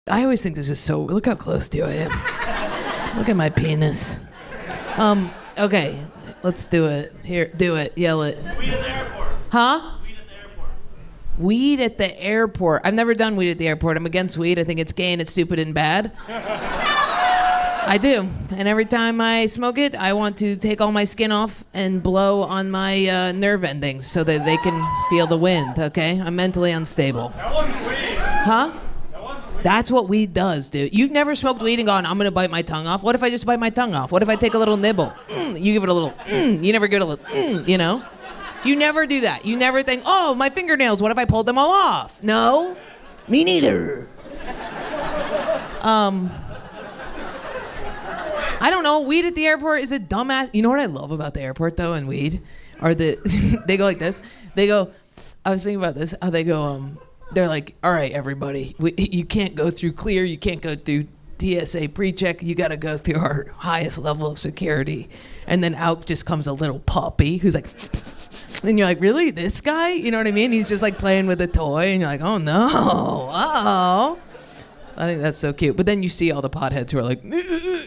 I always think this is so, look how close to you I am. Look at my penis. Okay, let's do it. Here, do it, yell it. Weed at the airport. Huh? Weed at the airport. Weed at the airport. I've never done weed at the airport. I'm against weed. I think it's gay and it's stupid and bad. I do. And every time I smoke it, I want to take all my skin off and blow on my nerve endings so that they can feel the wind, okay? I'm mentally unstable. That wasn't weed. Huh? That wasn't weed. That's what weed does, dude. You've never smoked weed and gone, I'm gonna bite my tongue off? What if I just bite my tongue off? What if I take a little nibble? You give it a little, you never give it a little, you know? You never do that. You never think, oh, my fingernails, what if I pulled them all off? No, me neither. I don't know, weed at the airport is a dumbass. You know what I love about the airport though and weed? Are they go like this. They go, I was thinking about this, how they go, they're like, all right, everybody, you can't go through clear, you can't go through TSA pre-check, you gotta go through our highest level of security. And then out just comes a little puppy who's like, and you're like, really, this guy? You know what I mean? He's just like playing with a toy and you're like, oh no, uh-oh. I think that's so cute. But then you see all the potheads who are like,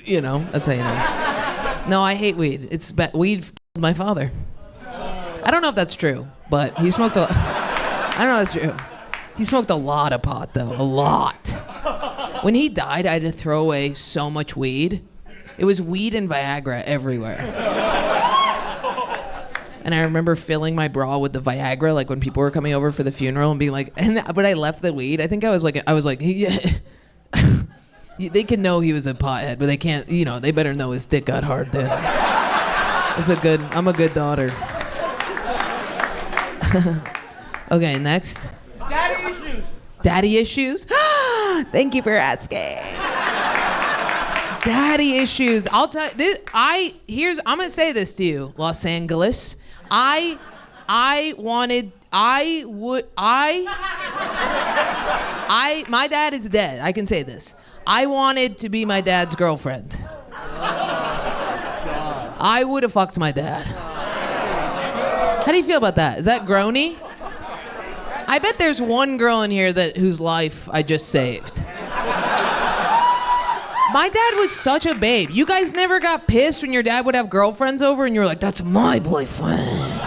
you know, that's how you know. No, I hate weed. Weed f***ed my father. I don't know if that's true, but he smoked a lot. I don't know if that's true. He smoked a lot of pot, though. A lot. When he died, I had to throw away so much weed. It was weed and Viagra everywhere. And I remember filling my bra with the Viagra, like when people were coming over for the funeral and being like, but I left the weed. I think I was like, yeah. They can know he was a pothead, but they can't, you know, they better know his dick got hard, dude. I'm a good daughter. Okay, next. Daddy issues. Daddy issues? Thank you for asking. Daddy issues. I'll tell you this. I'm gonna say this to you, Los Angeles. My dad is dead. I can say this. I wanted to be my dad's girlfriend. I would have fucked my dad. How do you feel about that? Is that groany? I bet there's one girl in here whose life I just saved. My dad was such a babe. You guys never got pissed when your dad would have girlfriends over and you were like, that's my boyfriend.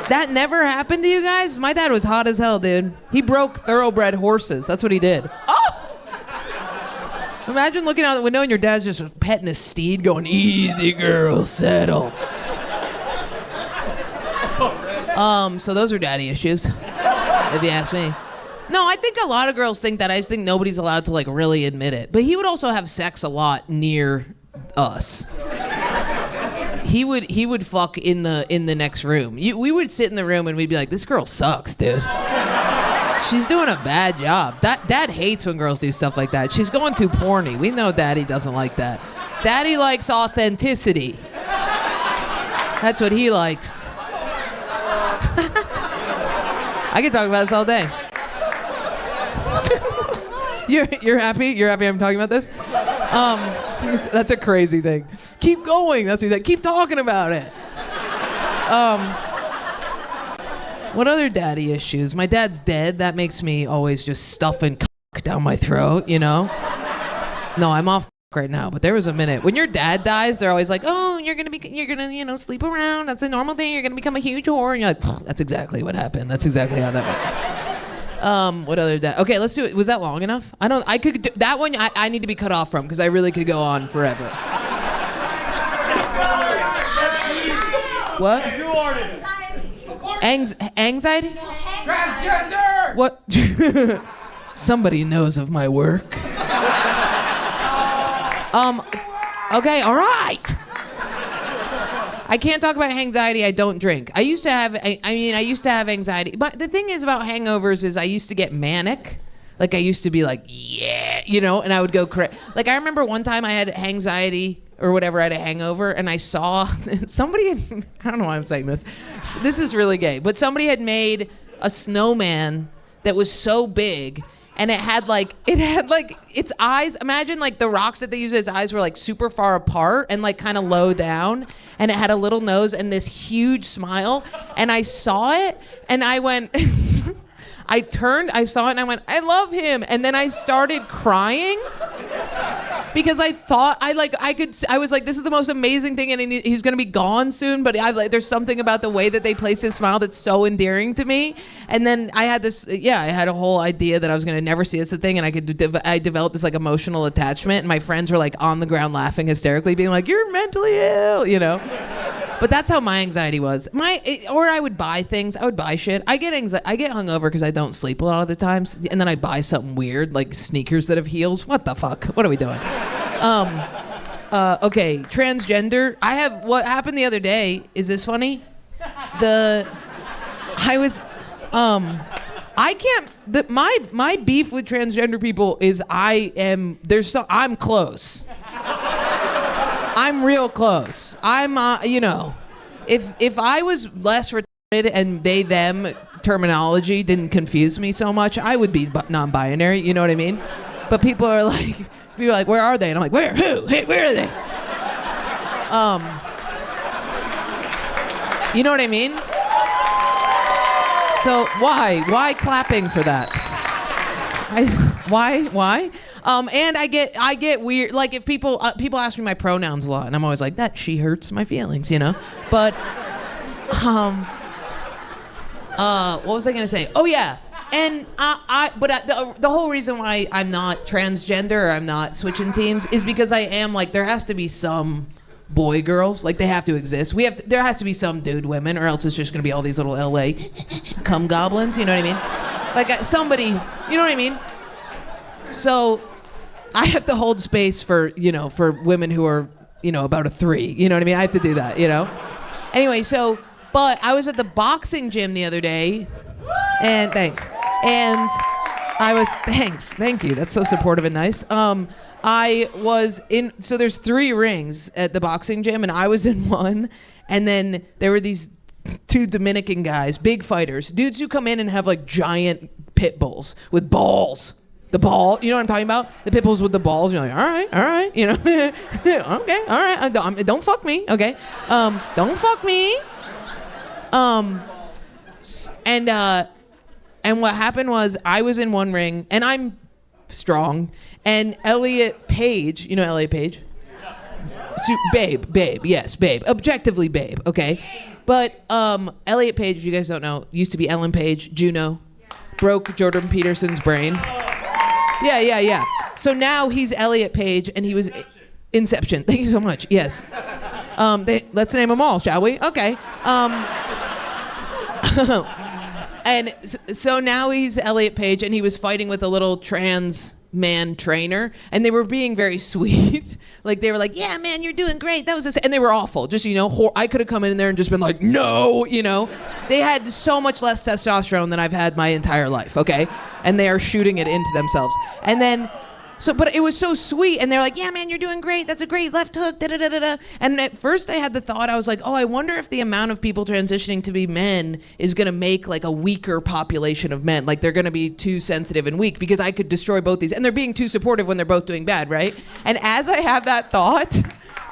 That never happened to you guys? My dad was hot as hell, dude. He broke thoroughbred horses. That's what he did. Oh! Imagine looking out the window and your dad's just petting a steed going, easy girl, settle. So those are daddy issues, if you ask me. No, I think a lot of girls think that. I just think nobody's allowed to like really admit it. But he would also have sex a lot near us. He would fuck in the next room. We would sit in the room and we'd be like, this girl sucks, dude. She's doing a bad job. Dad hates when girls do stuff like that. She's going too porny. We know Daddy doesn't like that. Daddy likes authenticity. That's what he likes. I can talk about this all day. You're happy? You're happy I'm talking about this? That's a crazy thing. Keep going. That's what he said. Keep talking about it. What other daddy issues? My dad's dead. That makes me always just stuffing cock down my throat, you know? No, I'm off right now, but there was a minute. When your dad dies, they're always like, oh, you're gonna, you know, sleep around. That's a normal thing. You're gonna become a huge whore. And you're like, that's exactly what happened. That's exactly how that went. What other dad? Okay, let's do it. Was that long enough? I could do that one. I need to be cut off from because I really could go on forever. What? Two artists. Anxiety? Transgender! What? Somebody knows of my work. Okay, all right. I can't talk about anxiety. I don't drink. I used to have anxiety. But the thing is about hangovers is I used to get manic. Like I used to be like, yeah, you know, and I would go crazy. Like I remember one time I had anxiety or whatever, I had a hangover, and I saw somebody had, I don't know why I'm saying this. This is really gay, but somebody had made a snowman that was so big, and it had like its eyes. Imagine like the rocks that they use as eyes were like super far apart and like kind of low down, and it had a little nose and this huge smile. And I saw it, and I went, I turned, I saw it, and I went, I love him. And then I started crying because I thought I was like, this is the most amazing thing, and he's gonna be gone soon. But there's something about the way that they placed his smile that's so endearing to me. And then I had I had a whole idea that I was gonna never see this thing, and I developed this like emotional attachment. And my friends were like on the ground laughing hysterically, being like, "You're mentally ill," you know. But that's how my anxiety was. Or I would buy things. I would buy shit. I get hungover because I don't sleep a lot of the times, and then I buy something weird like sneakers that have heels. What the fuck? What are we doing? Okay, transgender. What happened the other day. Is this funny? My beef with transgender people is I'm close. I'm real close. I'm, if I was less retarded and they, them terminology didn't confuse me so much, I would be non-binary, you know what I mean? But people are like, where are they? And I'm like, where? Who? Hey, where are they? You know what I mean? So why clapping for that? Why? And I get weird. Like if people ask me my pronouns a lot, and I'm always like, that she hurts my feelings, you know. But what was I gonna say? Oh yeah, and the whole reason why I'm not transgender or I'm not switching teams is because I am like, there has to be some boy girls, like they have to exist. There has to be some dude women, or else it's just gonna be all these little LA cum goblins. You know what I mean? Like somebody, you know what I mean? So I have to hold space for women who are, about a 3. You know what I mean? I have to do that, Anyway, but I was at the boxing gym the other day, and thanks. And thank you. That's so supportive and nice. I was so there's 3 rings at the boxing gym, and I was in one, and then there were these 2 Dominican guys, big fighters, dudes who come in and have like giant pit bulls with balls. The ball, you know what I'm talking about? The pit bulls with the balls. You're like, all right, okay, all right. Don't fuck me, okay? Don't fuck me. And what happened was I was in one ring, and I'm strong, and Elliot Page, you know Elliot Page? Babe, yes, babe. Objectively babe, okay? But Elliot Page, you guys don't know, used to be Ellen Page, Juno, broke Jordan Peterson's brain. Yeah. So now he's Elliot Page, and he was Inception. Thank you so much. Yes. Let's name them all, shall we? Okay. And so now he's Elliot Page, and he was fighting with a little trans man trainer, and they were being very sweet. Like they were like, "Yeah, man, you're doing great." That was this, and they were awful. Just I could have come in there and just been like, "No," They had so much less testosterone than I've had my entire life. Okay, and they are shooting it into themselves. And then, but it was so sweet, and they're like, "Yeah, man, you're doing great. That's a great left hook." Da da da da da. And at first, I had the thought, I was like, "Oh, I wonder if the amount of people transitioning to be men is gonna make like a weaker population of men. Like they're gonna be too sensitive and weak because I could destroy both these, and they're being too supportive when they're both doing bad, right?" And as I have that thought,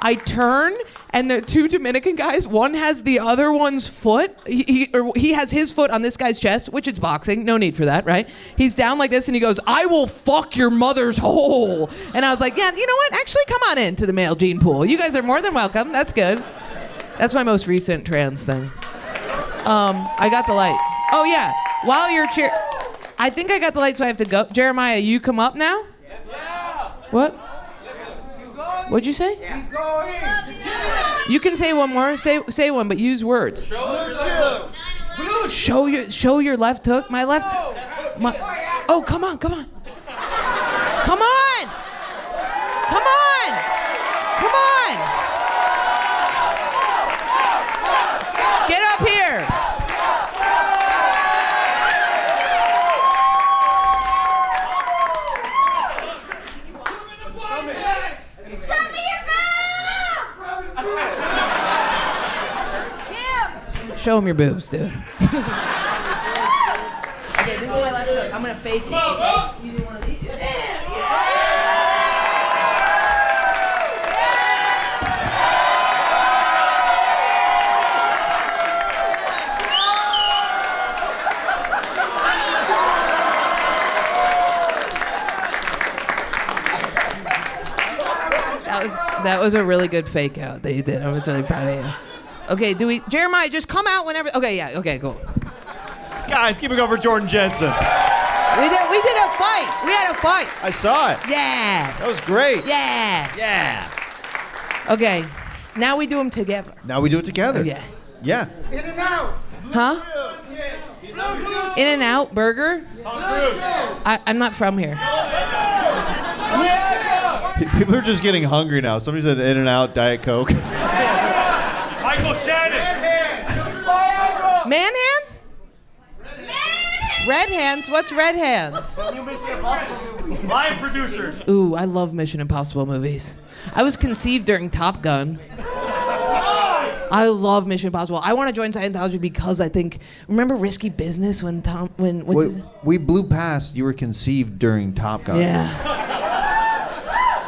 I turn, and the 2 Dominican guys, one has the other one's foot. He has his foot on this guy's chest, which is boxing. No need for that, right? He's down like this, and he goes, "I will fuck your mother's hole." And I was like, yeah, you know what? Actually, come on in to the male gene pool. You guys are more than welcome. That's good. That's my most recent trans thing. I got the light. Oh, yeah. While you're I think I got the light, so I have to go. Jeremiah, you come up now? Yeah. What? What'd you say? Yeah. You can say one more. Say one, but use words. Show your left hook. My left. Oh, come on. Come on. Get up here. Show him your boobs, dude. Okay, this is my left hook. I'm gonna fake it. Okay? Using one of these. That was a really good fake out that you did. I was really proud of you. Okay, Jeremiah, just come out whenever. Okay, yeah, okay, cool. Guys, keep it going for Jordan Jensen. We did a fight. We had a fight. I saw it. Yeah. That was great. Yeah. Yeah. Okay, now we do them together. Now we do it together. Yeah. Yeah. In and out. Huh? In and Out Burger? I'm not from here. People are just getting hungry now. Somebody said In and Out Diet Coke. Michael Shannon. Man hands? Red hands? What's red hands? Lion producers. Ooh, I love Mission Impossible movies. I was conceived during Top Gun. I love Mission Impossible. I want to join Scientology because I think. Remember Risky Business We blew past. You were conceived during Top Gun.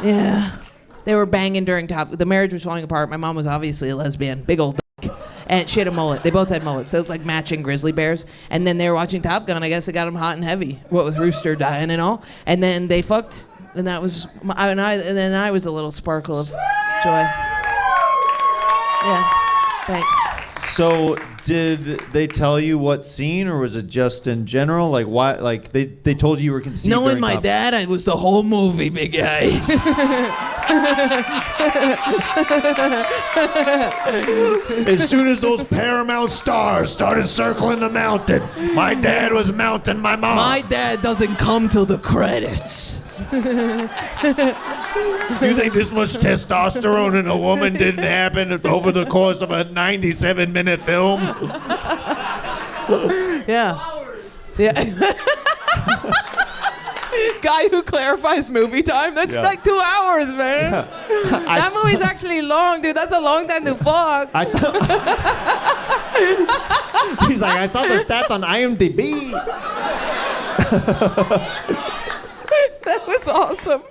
Yeah. They were banging during The marriage was falling apart. My mom was obviously a lesbian, big old dick, and she had a mullet. They both had mullets. So it was like matching grizzly bears. And then they were watching Top Gun. I guess it got them hot and heavy. What with Rooster dying and all. And then they fucked. And that was and then I was a little sparkle of joy. Yeah. Thanks. So, did they tell you what scene, or was it just in general? Like, why? Like, they told you were conceived. Knowing during my Top dad, I was the whole movie, big guy. As soon as those Paramount stars started circling the mountain, my dad was mounting my mom. My dad doesn't come till the credits. You think this much testosterone in a woman didn't happen over the course of a 97-minute film? Yeah. Guy who clarifies movie time? That's like 2 hours, man. That movie's actually long, dude. That's a long time to fuck. He's like, I saw the stats on IMDb. That was awesome.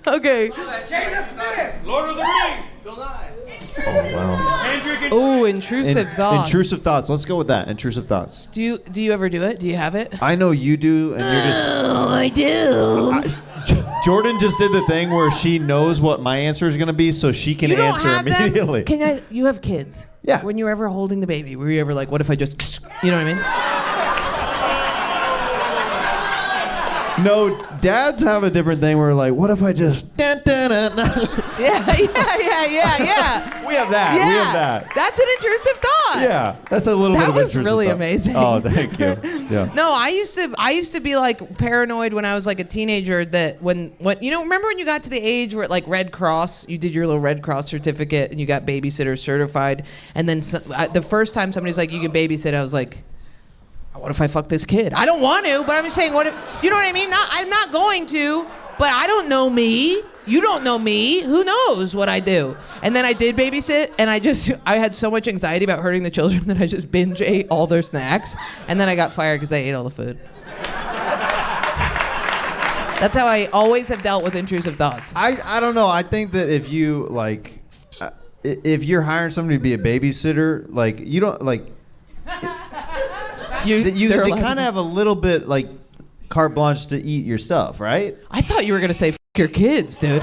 Okay. Jada Smith. Lord of the Rings. Go live. Oh, wow. Hendrick and Ooh, intrusive thoughts. Intrusive thoughts. Let's go with that. Intrusive thoughts. Do you ever do it? Do you have it? I know you do, and you're just... Oh, I do. Jordan just did the thing where she knows what my answer is going to be, so she can You don't answer have immediately. them? You have kids. Yeah. When you were ever holding the baby, were you ever like, what if I just, you know what I mean? No, dads have a different thing where like, what if I just... Yeah. We have that. Yeah. We have that. That's an intrusive thought. Yeah, that's a little bit That of was intrusive really thought. amazing. Oh, thank you. Yeah. No, I used to be like paranoid when I was like a teenager that when remember when you got to the age where like Red Cross, you did your little Red Cross certificate and you got babysitter certified, and then the first time somebody's like you can babysit, I was like, what if I fuck this kid? I don't want to, but I'm just saying, what if, you know what I mean? I'm not going to, but I don't know me. You don't know me. Who knows what I do? And then I did babysit, and I had so much anxiety about hurting the children that I just binge ate all their snacks, and then I got fired because I ate all the food. That's how I always have dealt with intrusive thoughts. I don't know. I think that if you like, if you're hiring somebody to be a babysitter, like you don't like. They kind of have a little bit like carte blanche to eat your stuff, right? I thought you were gonna say F your kids, dude.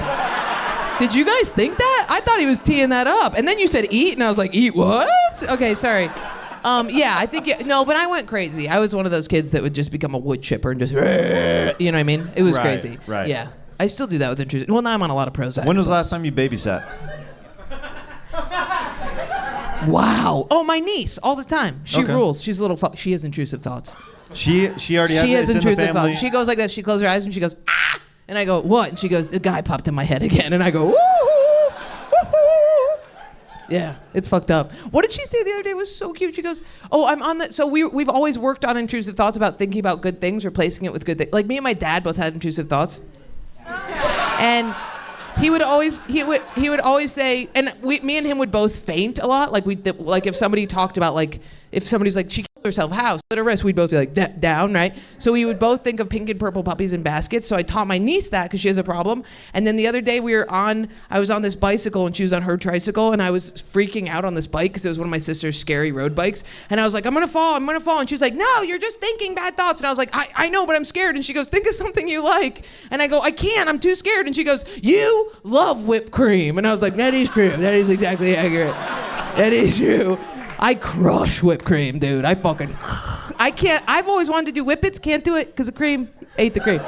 Did you guys think that? I thought he was teeing that up, and then you said eat, and I was like, eat what? Okay, sorry. Yeah, I think no, but I went crazy. I was one of those kids that would just become a wood chipper and just, you know what I mean? It was crazy. Right. Yeah, I still do that with intrusive. Well, now I'm on a lot of Prozac. When was the last time you babysat? Wow. Oh, my niece, all the time. She Okay. rules. She's a little. She has intrusive thoughts. She already has She it. has It's in the intrusive family. thoughts. She goes like this. She closes her eyes and she goes, ah! And I go, what? And she goes, the guy popped in my head again. And I go, woohoo! Woohoo! Yeah, it's fucked up. What did she say the other day? It was so cute. She goes, oh, I'm on the... So we've always worked on intrusive thoughts about thinking about good things, replacing it with good things. Like me and my dad both had intrusive thoughts. And... He would always say, and me and him would both faint a lot. Like if somebody talked about like if somebody's like she killed herself how. Slit her wrist. We'd both be like, down, right? So we would both think of pink and purple puppies in baskets. So I taught my niece that because she has a problem. And then the other day I was on this bicycle and she was on her tricycle and I was freaking out on this bike because it was one of my sister's scary road bikes. And I was like, I'm going to fall. And she's like, no, you're just thinking bad thoughts. And I was like, I know, but I'm scared. And she goes, think of something you like. And I go, I can't. I'm too scared. And she goes, you love whipped cream. And I was like, that is true. That is exactly accurate. That is true. I crush whipped cream, dude. I can't. I've always wanted to do whippets. Can't do it because of cream. Ate the cream.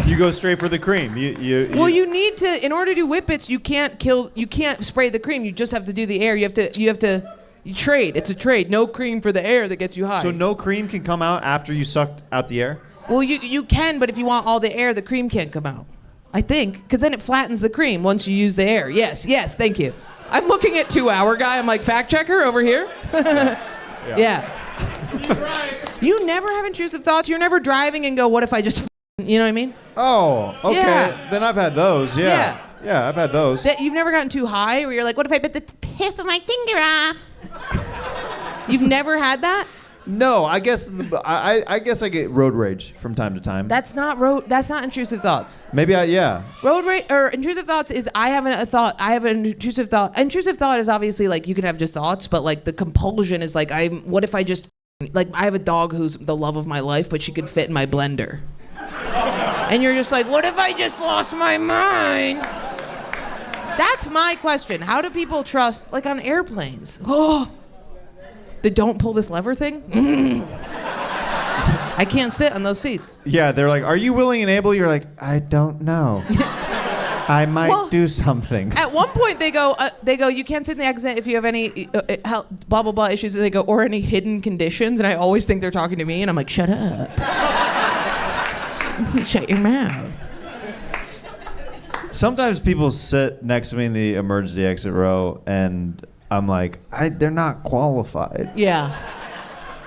You go straight for the cream. Well, you need to. In order to do whippets, you can't spray the cream. You just have to do the air. You trade. It's a trade. No cream for the air that gets you high. So no cream can come out after you sucked out the air? Well, you can, but if you want all the air, the cream can't come out. I think, because then it flattens the cream once you use the air. Yes, thank you. I'm looking at 2 Hour Guy. I'm like, fact checker over here. Yeah. You never have intrusive thoughts. You're never driving and go, what if I just, you know what I mean? Oh, okay. Yeah. Then I've had those. Yeah. Yeah, I've had those. You've never gotten too high where you're like, what if I bit the tip of my finger off? You've never had that? No, I guess I get road rage from time to time. That's not intrusive thoughts. Maybe yeah. Road rage or intrusive thoughts is I have an intrusive thought. Intrusive thought is obviously like you can have just thoughts, but like the compulsion is like what if I just like I have a dog who's the love of my life, but she could fit in my blender. And you're just like, what if I just lost my mind? That's my question. How do people trust like on airplanes? Oh. The don't pull this lever thing? I can't sit on those seats. Yeah, they're like, are you willing and able? You're like, I don't know. I might do something. At one point they go, you can't sit in the exit if you have any blah, blah, blah issues. And they go, or any hidden conditions. And I always think they're talking to me. And I'm like, shut up. Shut your mouth. Sometimes people sit next to me in the emergency exit row and I'm like, they're not qualified. Yeah.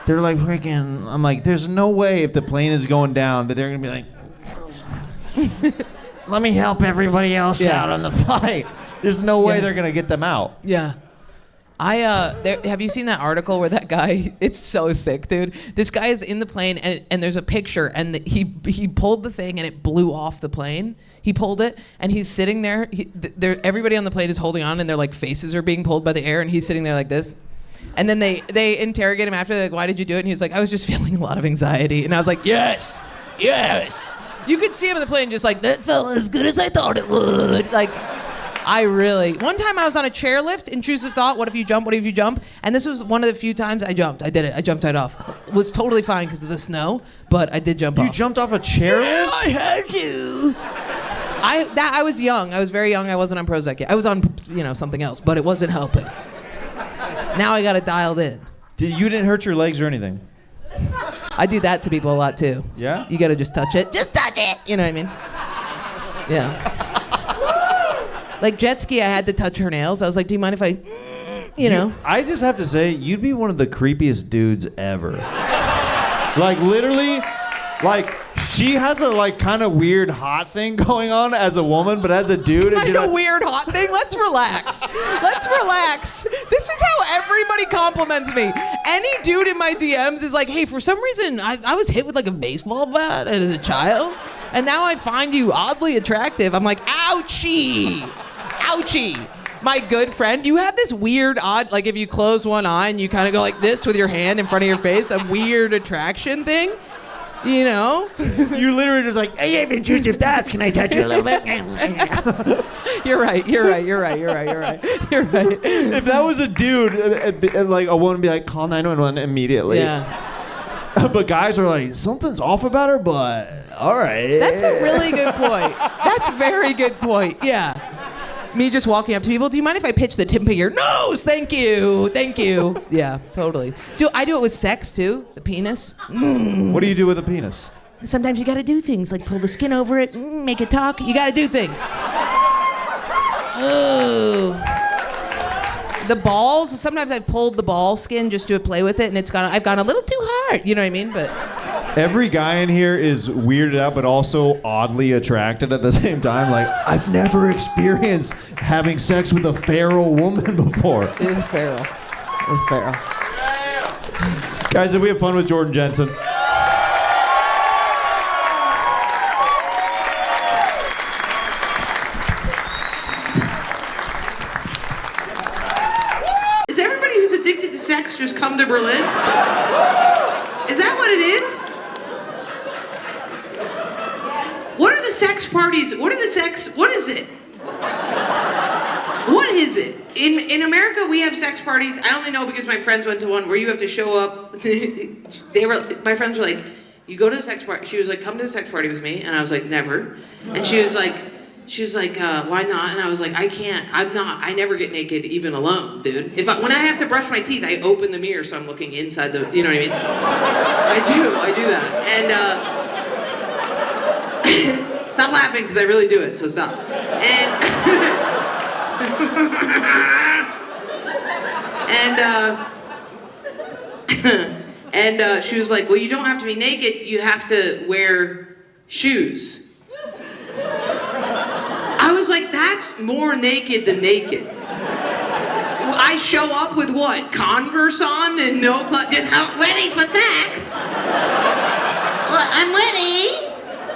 They're like freaking, I'm like, there's no way if the plane is going down that they're going to be like, let me help everybody else out on the flight. There's no way they're going to get them out. Yeah. Have you seen that article where that guy, it's so sick, dude. This guy is in the plane and there's a picture and he pulled the thing and it blew off the plane. He pulled it and he's sitting there. Everybody on the plane is holding on and their like faces are being pulled by the air and he's sitting there like this. And then they interrogate him after, they're like, why did you do it? And he's like, I was just feeling a lot of anxiety. And I was like, yes. You could see him in the plane just like, that felt as good as I thought it would. Like, one time I was on a chairlift, intrusive thought, what if you jump? And this was one of the few times I jumped. I did it. I jumped right off. It was totally fine because of the snow, but I did jump off. You jumped off a chairlift? Yeah, I had to. I was young. I was very young. I wasn't on Prozac yet. I was on, something else, but it wasn't helping. Now I got it dialed in. You didn't hurt your legs or anything? I do that to people a lot too. Yeah? You gotta just touch it. Just touch it. You know what I mean? Yeah. Like jet ski, I had to touch her nails. I was like, do you mind if I, I just have to say, you'd be one of the creepiest dudes ever. Like literally, like she has a like kind of weird hot thing going on as a woman, but as a dude, kind of weird hot thing. Let's relax. This is how everybody compliments me. Any dude in my DMs is like, hey, for some reason, I was hit with like a baseball bat as a child, and now I find you oddly attractive. I'm like, ouchie. My good friend, you have this weird, odd, like if you close one eye and you kind of go like this with your hand in front of your face, a weird attraction thing. You know? You literally just like, hey, I have intrusive thoughts. Can I touch you a little bit? You're right. If that was a dude, like a woman would be like, call 911 immediately. Yeah. But guys are like, something's off about her, but all right. That's a really good point. That's a very good point. Yeah. Me just walking up to people, do you mind if I pitch the tip of your nose? Thank you. Yeah, totally. I do it with sex too, the penis. What do you do with a penis? Sometimes you gotta do things like pull the skin over it, make it talk. You gotta do things. Ooh. The balls, sometimes I've pulled the ball skin just to play with it and I've gone a little too hard, you know what I mean? But every guy in here is weirded out, but also oddly attracted at the same time. Like, I've never experienced having sex with a feral woman before. It is feral. was feral. Guys, did we have fun with Jordan Jensen? Is everybody who's addicted to sex just come to Berlin? Is that what it is? What are the sex parties? What is it? What is it? In America, we have sex parties. I only know because my friends went to one where you have to show up. My friends were like, you go to the sex party. She was like, come to the sex party with me. And I was like, never. And she was like, why not? And I was like, I can't. I never get naked even alone, dude. When I have to brush my teeth, I open the mirror so I'm looking inside the, you know what I mean? I do that. And stop laughing because I really do it, so stop. And she was like, well, you don't have to be naked, you have to wear shoes. I was like, that's more naked than naked. I show up with what? Converse on and no just ready for sex? I'm ready.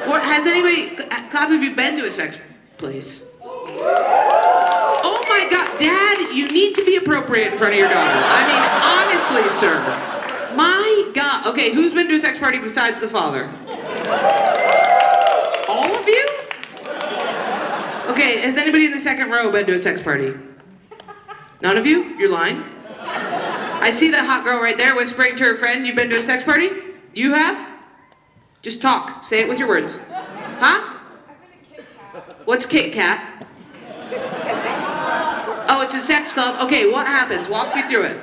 Or has anybody, clap if you've been to a sex place? Oh my God, Dad, you need to be appropriate in front of your daughter. I mean, honestly, sir. My God. Okay, who's been to a sex party besides the father? All of you? Okay, has anybody in the second row been to a sex party? None of you? You're lying. I see that hot girl right there whispering to her friend, you've been to a sex party? You have? Just talk. Say it with your words. Huh? What's Kit Kat? Oh, it's a sex club. Okay, what happens? Walk me through it.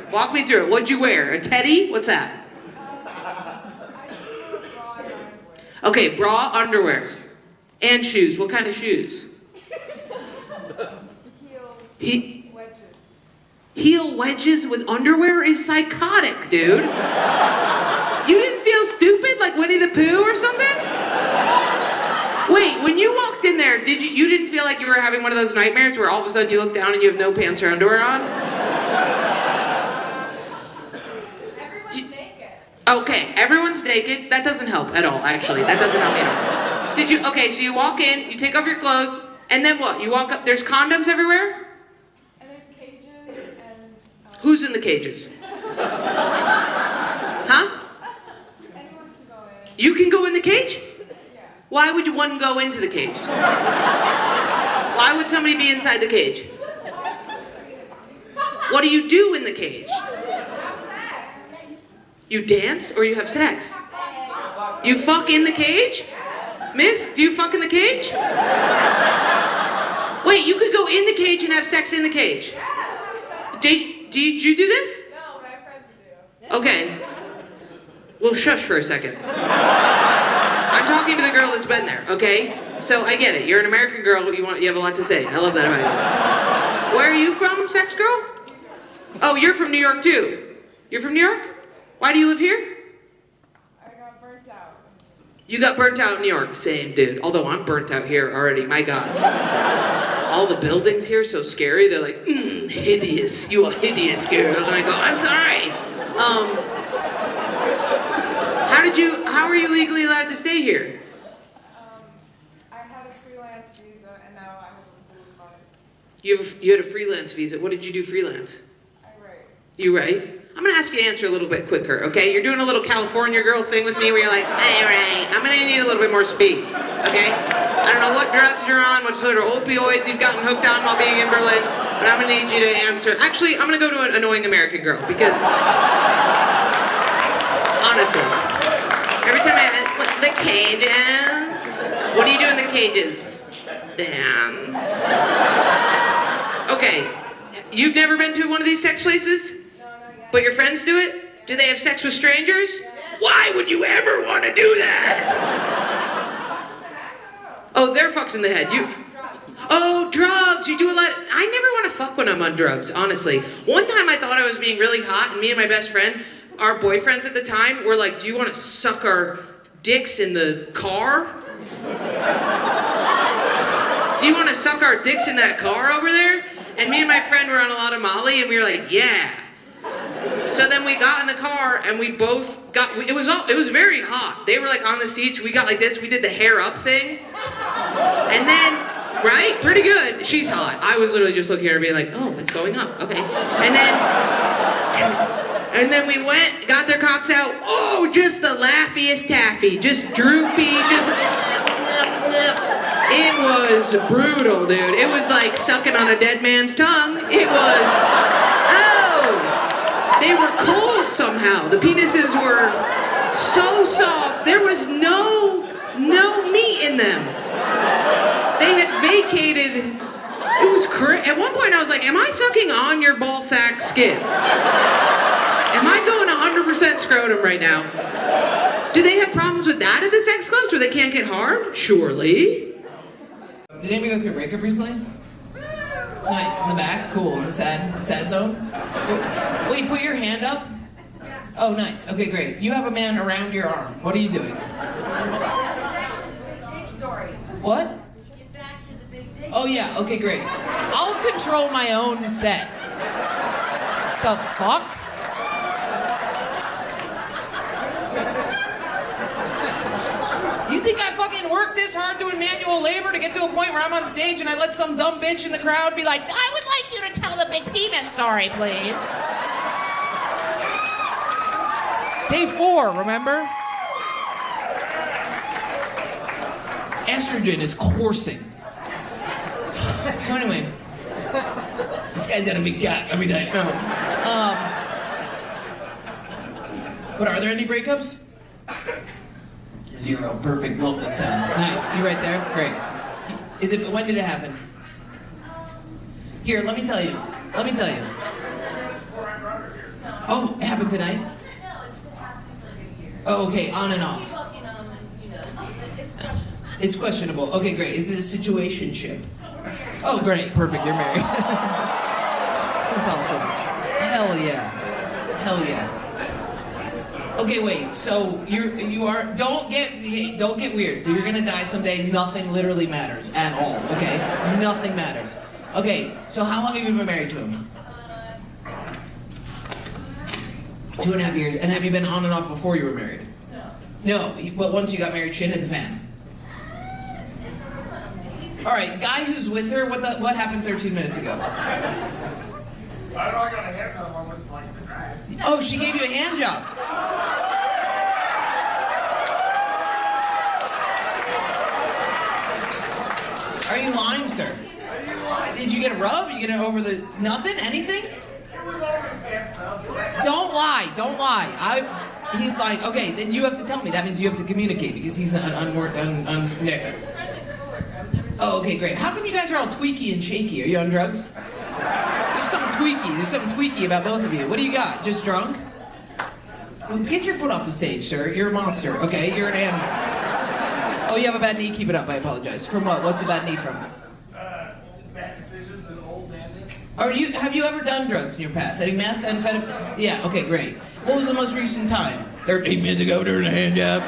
What'd you wear? A teddy? What's that? Okay, bra, underwear. And shoes. What kind of shoes? Heel wedges with underwear is psychotic, dude. You didn't feel stupid like Winnie the Pooh or something? Wait, when you walked in there, you didn't feel like you were having one of those nightmares where all of a sudden you look down and you have no pants or underwear on? Everyone's naked. Okay, everyone's naked. That doesn't help at all, actually. That doesn't help me at all. Okay, so you walk in, you take off your clothes, and then what? You walk up, there's condoms everywhere? And there's cages and... Who's in the cages? Huh? Anyone can go in. You can go in the cage? Yeah. Why would one go into the cage? Why would somebody be inside the cage? What do you do in the cage? You dance or you have sex? You fuck in the cage? Miss, do you fuck in the cage? Wait, you could go in the cage and have sex in the cage? Did you do this? No, my friends do. Okay. Well, shush for a second. I'm talking to the girl that's been there, okay? So I get it. You're an American girl, but you have a lot to say. I love that about you. Where are you from, sex girl? Oh, you're from New York too. You're from New York? Why do you live here? I got burnt out. You got burnt out in New York. Same, dude. Although I'm burnt out here already. My God. All the buildings here so scary. They're like, hideous. You a hideous girl. And I go, I'm sorry. How are you legally allowed to stay here? I had a freelance visa and now I have a blue card. You had a freelance visa. What did you do freelance? I write. You write? I'm gonna ask you to answer a little bit quicker, okay? You're doing a little California girl thing with me where you're like, hey, right. I'm gonna need a little bit more speed, okay? I don't know what drugs you're on, what sort of opioids you've gotten hooked on while being in Berlin, but I'm gonna need you to answer. Actually, I'm gonna go to an annoying American girl because, honestly, every time I ask, what, the cages? What do you do in the cages? Dance. Okay, you've never been to one of these sex places? But your friends do it? Do they have sex with strangers? Why would you ever want to do that? Oh, they're fucked in the head. Oh, drugs. You do a lot. I never want to fuck when I'm on drugs, honestly. One time I thought I was being really hot, and me and my best friend, our boyfriends at the time, were like, do you want to suck our dicks in the car? Do you want to suck our dicks in that car over there? And me and my friend were on a lot of Molly, and we were like, yeah. So then we got in the car and we both got, it was very hot. They were like on the seats, we got like this, we did the hair up thing. And then, right? Pretty good. She's hot. I was literally just looking at her being like, oh, it's going up, okay. And then we went, got their cocks out, oh, just the laughiest taffy, just droopy, just, it was brutal, dude. It was like sucking on a dead man's tongue. It was, oh, they were cold somehow. The penises were so soft, there was no meat in them. They had vacated, it was crazy. At one point I was like, am I sucking on your ball sack skin? Am I going 100% scrotum right now? Do they have problems with that at the sex clubs where they can't get hard? Surely. Did anybody go through a breakup recently? Nice, in the back, cool, in the sad zone. Wait, put your hand up. Oh, nice, okay, great. You have a man around your arm. What are you doing? Big story. What? Get back to the big dick. Oh yeah, okay, great. I'll control my own set. The fuck? You think I fucking worked this hard doing manual labor to get to a point where I'm on stage and I let some dumb bitch in the crowd be like, I would like you to tell the big penis story, please. Day 4, remember? Estrogen is coursing. So anyway, this guy's got a big cock. I'll be dying. No. But are there any breakups? 0. Perfect. Love this sound. Nice. You right there? Great. When did it happen? Here, let me tell you. Oh, it happened tonight? Oh, okay. On and off. It's questionable. Okay, great. Is it a situationship? Oh, great. Perfect. You're married. That's awesome. Hell yeah. Hell yeah. Okay, wait. So you are. Don't get weird. You're gonna die someday. Nothing literally matters at all. Okay, nothing matters. Okay. So how long have you been married to him? 2.5 years. And have you been on and off before you were married? No. But once you got married, shit hit the fan. All right. Guy who's with her. What happened 13 minutes ago? I got a hand job on with like the drag. Oh, she gave you a hand job. Are you lying, sir? Did you get a rub? You get it over the nothing? Anything? Don't lie. Don't lie. He's like, okay, then you have to tell me. That means you have to communicate because he's Oh, okay, great. How come you guys are all tweaky and shaky? Are you on drugs? There's something tweaky about both of you. What do you got? Just drunk? Well, get your foot off the stage, sir. You're a monster, okay? You're an animal. Oh, you have a bad knee? Keep it up, I apologize. From what? What's the bad knee from? Bad decisions and old madness. Have you ever done drugs in your past? Any meth, amphetamine? Yeah, okay, great. What was the most recent time? 13 minutes ago during a hand job.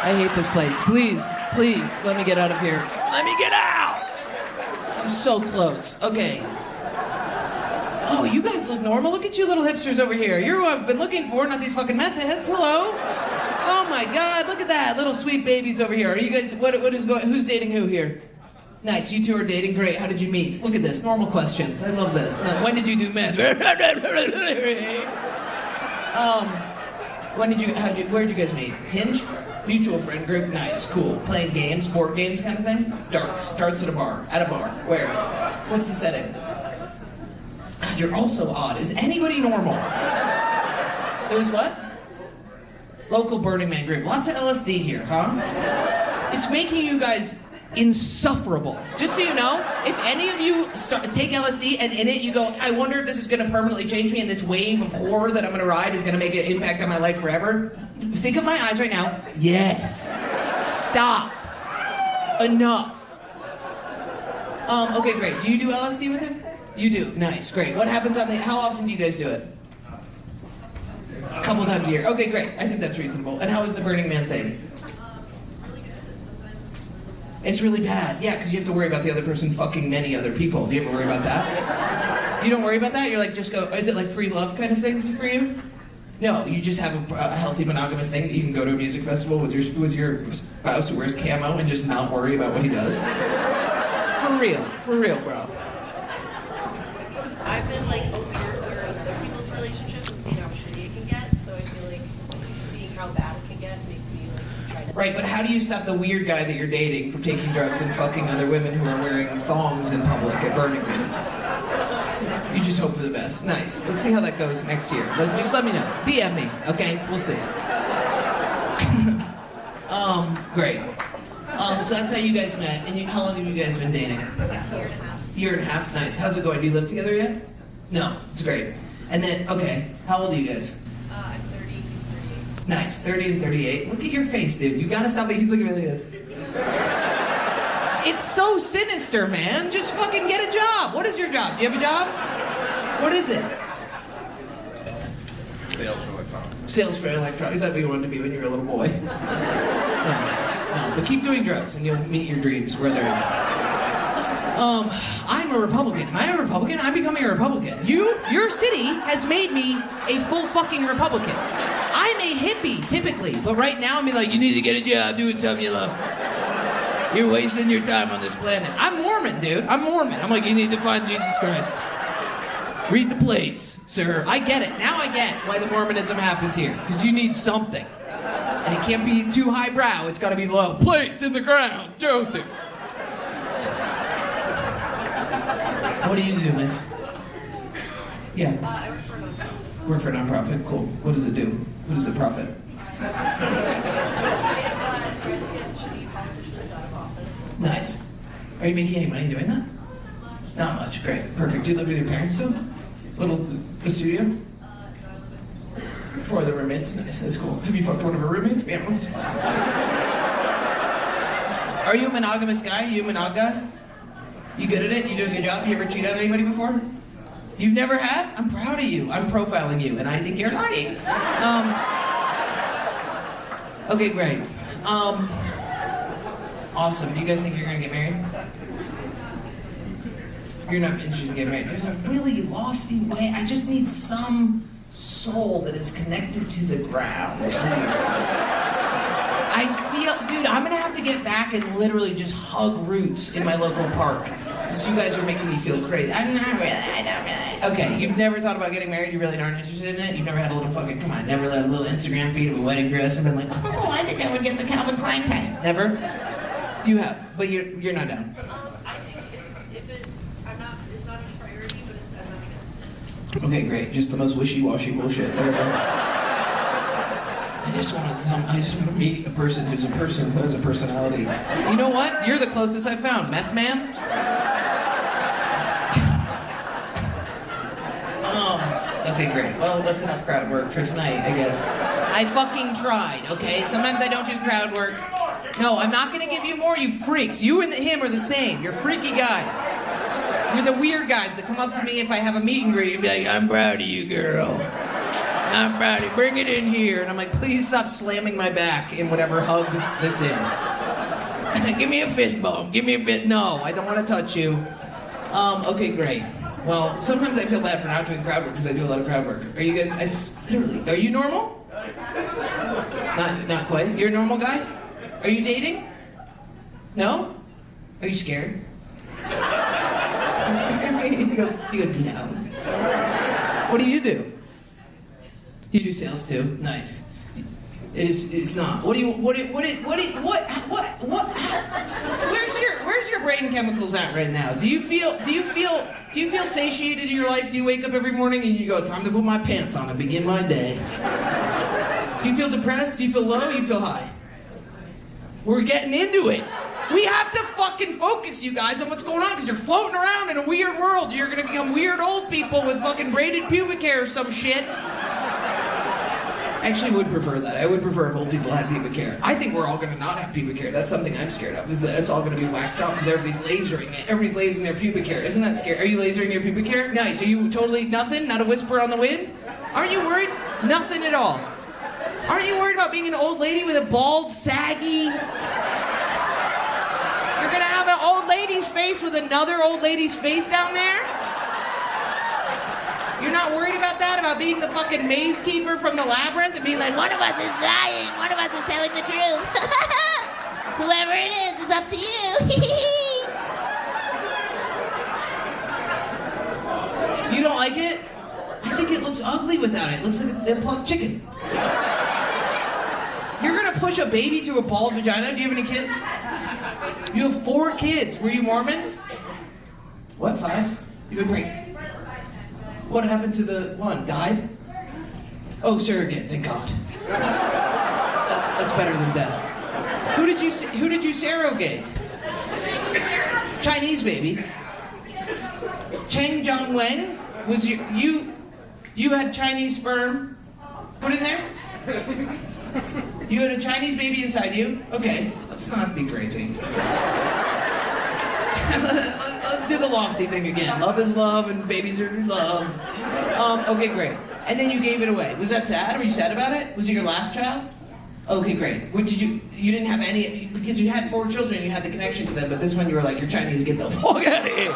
I hate this place. Please, let me get out of here. Let me get out! I'm so close. Okay. Oh, you guys look normal. Look at you little hipsters over here. You're who I've been looking for, not these fucking meth heads. Hello. Oh my God, look at that. Little sweet babies over here. Are you guys, who's dating who here? Nice, you two are dating, great. How did you meet? Look at this, normal questions. I love this. When did you do meth? Where'd you guys meet? Hinge? Mutual friend group, nice, cool. Playing games, board games kind of thing? Darts at a bar. Where? What's the setting? God, you're also odd. Is anybody normal? It was what? Local Burning Man group. Lots of LSD here, huh? It's making you guys insufferable. Just so you know, if any of you take LSD and in it you go, I wonder if this is going to permanently change me and this wave of horror that I'm going to ride is going to make an impact on my life forever. Think of my eyes right now. Yes. Stop. Enough. Okay, great. Do you do LSD with him? You do. Nice. Great. What happens how often do you guys do it? A couple times a year. Okay, great. I think that's reasonable. And how is the Burning Man thing? It's really bad. Yeah, because you have to worry about the other person fucking many other people. Do you ever worry about that? You don't worry about that? You're like, just go, is it like free love kind of thing for you? No, you just have a healthy monogamous thing that you can go to a music festival with your spouse who wears camo and just not worry about what he does. For real, bro. I've been like a weird for other people's relationships and seeing how shitty it can get, so I feel like seeing how bad it can get makes me like try to. Right, but how do you stop the weird guy that you're dating from taking drugs and fucking other women who are wearing thongs in public at Burning Man? You just hope for the best. Nice. Let's see how that goes next year. Just let me know. DM me, okay? We'll see. Great. So that's how you guys met. And how long have you guys been dating? Year and a half. Nice. How's it going? Do you live together yet? No. It's great. And then, okay. How old are you guys? I'm 30, he's 38. Nice. 30 and 38. Look at your face, dude. You gotta stop. He's looking really good. It's so sinister, man. Just fucking get a job. What is your job? Do you have a job? What is it? Sales for electronics. Sales for electronics. Is that what you wanted to be when you were a little boy? No. But keep doing drugs and you'll meet your dreams where they're at. I'm a Republican. Am I a Republican? I'm becoming a Republican. Your city has made me a full fucking Republican. I'm a hippie, typically. But right now, I'm like, you need to get a job doing something you love. You're wasting your time on this planet. I'm Mormon, dude. I'm Mormon. I'm like, you need to find Jesus Christ. Read the plates, sir. I get it. Now I get why the Mormonism happens here. Because you need something. And it can't be too highbrow. It's got to be low. Plates in the ground. Joseph. What do you do, miss? Yeah. I work for a nonprofit. Work for a nonprofit. Cool. What does it do? What does it profit? Tries to get shitty politicians out of office. Nice. Are you making any money doing that? Not much. Great. Perfect. Do you live with your parents still? A studio? For the roommates? Nice. That's cool. Have you fucked one of her roommates? Be honest. Are you a monogamous guy? You a monog guy? You good at it? You do a good job? You ever cheated on anybody before? You've never had? I'm proud of you. I'm profiling you, and I think you're lying. Okay, great. Awesome. Do you guys think you're gonna get married? You're not interested in getting married. There's a really lofty way. I just need some soul that is connected to the ground. I feel, dude, I'm gonna have to get back and literally just hug roots in my local park. Because you guys are making me feel crazy. I don't really. Okay, you've never thought about getting married? You really aren't interested in it? You've never had a little fucking, come on, never had a little Instagram feed of a wedding dress and been like, oh, I think I would get the Calvin Klein type. Never? You have, but you're not down. I think it's not a priority, but I'm not against it. Okay, great. Just the most wishy-washy bullshit ever. I just want to meet a person who has a personality. You know what? You're the closest I've found. Meth man? Okay, great. Well, that's enough crowd work for tonight, I guess. I fucking tried, okay? Sometimes I don't do crowd work. No, I'm not gonna give you more, you freaks. You and him are the same. You're freaky guys. You're the weird guys that come up to me if I have a meet and greet and be like, I'm proud of you, girl. I'm proud of you. Bring it in here. And I'm like, please stop slamming my back in whatever hug this is. Give me a fist bump. Give me a bit. No, I don't want to touch you. Okay, great. Well, sometimes I feel bad for not doing crowd work because I do a lot of crowd work. Are you guys, are you normal? Not quite. You're a normal guy? Are you dating? No? Are you scared? he goes, no. What do? You do sales too? Nice. It's not. Where's your brain chemicals at right now? Do you feel satiated in your life? Do you wake up every morning and you go, time to put my pants on and begin my day? Do you feel depressed? Do you feel low? Do you feel high? We're getting into it. We have to fucking focus, you guys, on what's going on, because you're floating around in a weird world. You're gonna become weird old people with fucking braided pubic hair or some shit. I actually would prefer that. I would prefer if old people had pubic hair. I think we're all gonna not have pubic hair. That's something I'm scared of, is that it's all gonna be waxed off because everybody's lasering it. Everybody's lasering their pubic hair. Isn't that scary? Are you lasering your pubic hair? Nice. Are you totally nothing? Not a whisper on the wind? Aren't you worried? Nothing at all. Aren't you worried about being an old lady with a bald, saggy... You're gonna have an old lady's face with another old lady's face down there? You're not worried about that? About being the fucking maze keeper from the labyrinth and being like, one of us is lying, one of us is telling the truth. Whoever it is, it's up to you. You don't like it? I think it looks ugly without it. It looks like a plucked chicken. You're gonna push a baby through a ball vagina? Do you have any kids? You have 4 kids. Were you Mormon? What, 5? You've been pregnant. What happened to the one? Died? Oh, surrogate, thank God. That's better than death. Who did you surrogate? Chinese baby. Cheng Jung Wen? Was you had Chinese sperm put in there? You had a Chinese baby inside you? Okay, let's not be crazy. Let's do the lofty thing again. Love is love and babies are love. Okay, great. And then you gave it away. Was that sad? Were you sad about it? Was it your last child? Okay, great. What did you didn't have any, because you had 4 children, you had the connection to them, but this one you were like, you're Chinese, get the fuck out of here.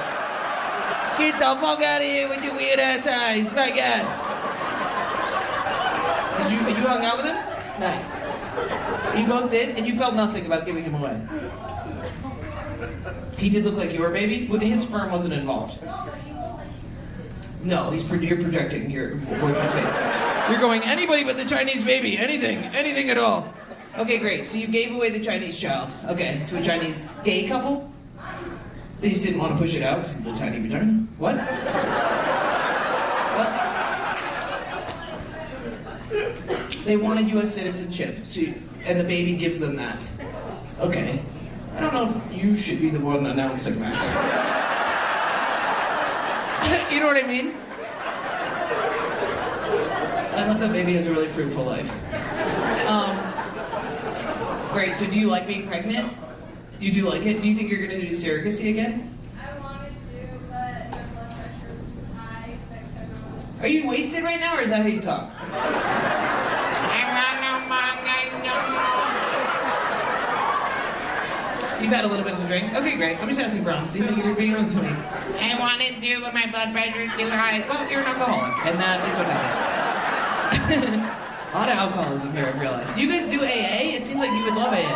Get the fuck out of here with your weird ass eyes, my God. You hung out with him? Nice. You both did, and you felt nothing about giving him away. He did look like your baby? His sperm wasn't involved. No, you're projecting your boyfriend's face. You're going, anybody but the Chinese baby, anything at all. Okay, great. So you gave away the Chinese child, okay, to a Chinese gay couple? They just didn't want to push it out because of the tiny vagina? What? What? They wanted U.S. citizenship, and the baby gives them that. Okay. I don't know if you should be the one announcing that. You know what I mean? I hope that baby has a really fruitful life. Great, so do you like being pregnant? You do like it? Do you think you're gonna do surrogacy again? I wanted to, but my blood pressure is high. Are you wasted right now, or is that how you talk? You've had a little bit to drink? Okay, great. I'm just asking for honesty. Thank you for being honest with me. I wanted to, but my blood pressure is too high. Well, you're an alcoholic, and that is what happens. A lot of alcoholism here, I've realized. Do you guys do AA? It seems like you would love AA.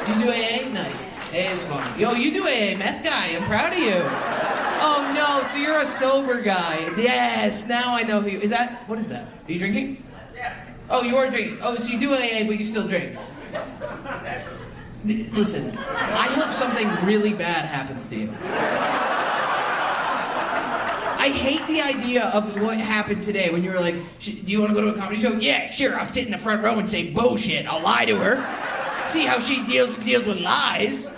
You do AA? Nice. AA is fun. Yo, you do AA, meth guy. I'm proud of you. Oh no, so you're a sober guy. Yes, now I know who you... What is that? Are you drinking? Yeah. Oh, you are drinking. Oh, so you do AA, but you still drink. Listen, I hope something really bad happens to you. I hate the idea of what happened today when you were like, do you want to go to a comedy show? Yeah, sure, I'll sit in the front row and say bullshit. I'll lie to her. See how she deals with lies.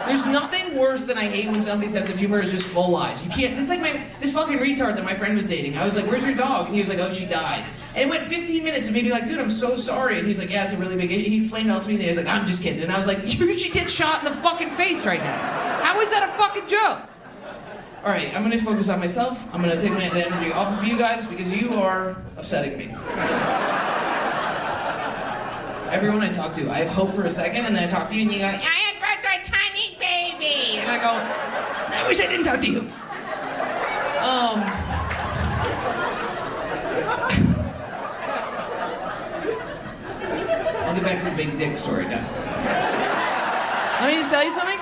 There's nothing worse than I hate when somebody's sense of humor is just full lies. You can't, it's like this fucking retard that my friend was dating. I was like, where's your dog? And he was like, oh, she died. And it went 15 minutes of me being like, dude, I'm so sorry. And he's like, yeah, it's a really big, he explained it all to me. And he was like, I'm just kidding. And I was like, you should get shot in the fucking face right now. How is that a fucking joke? All right, I'm gonna focus on myself. I'm gonna take the energy off of you guys because you are upsetting me. Everyone I talk to, I have hope for a second, and then I talk to you, and you go, I had birth to a Chinese baby! And I go, I wish I didn't talk to you. I'll get back to the big dick story now. Let me just tell you something.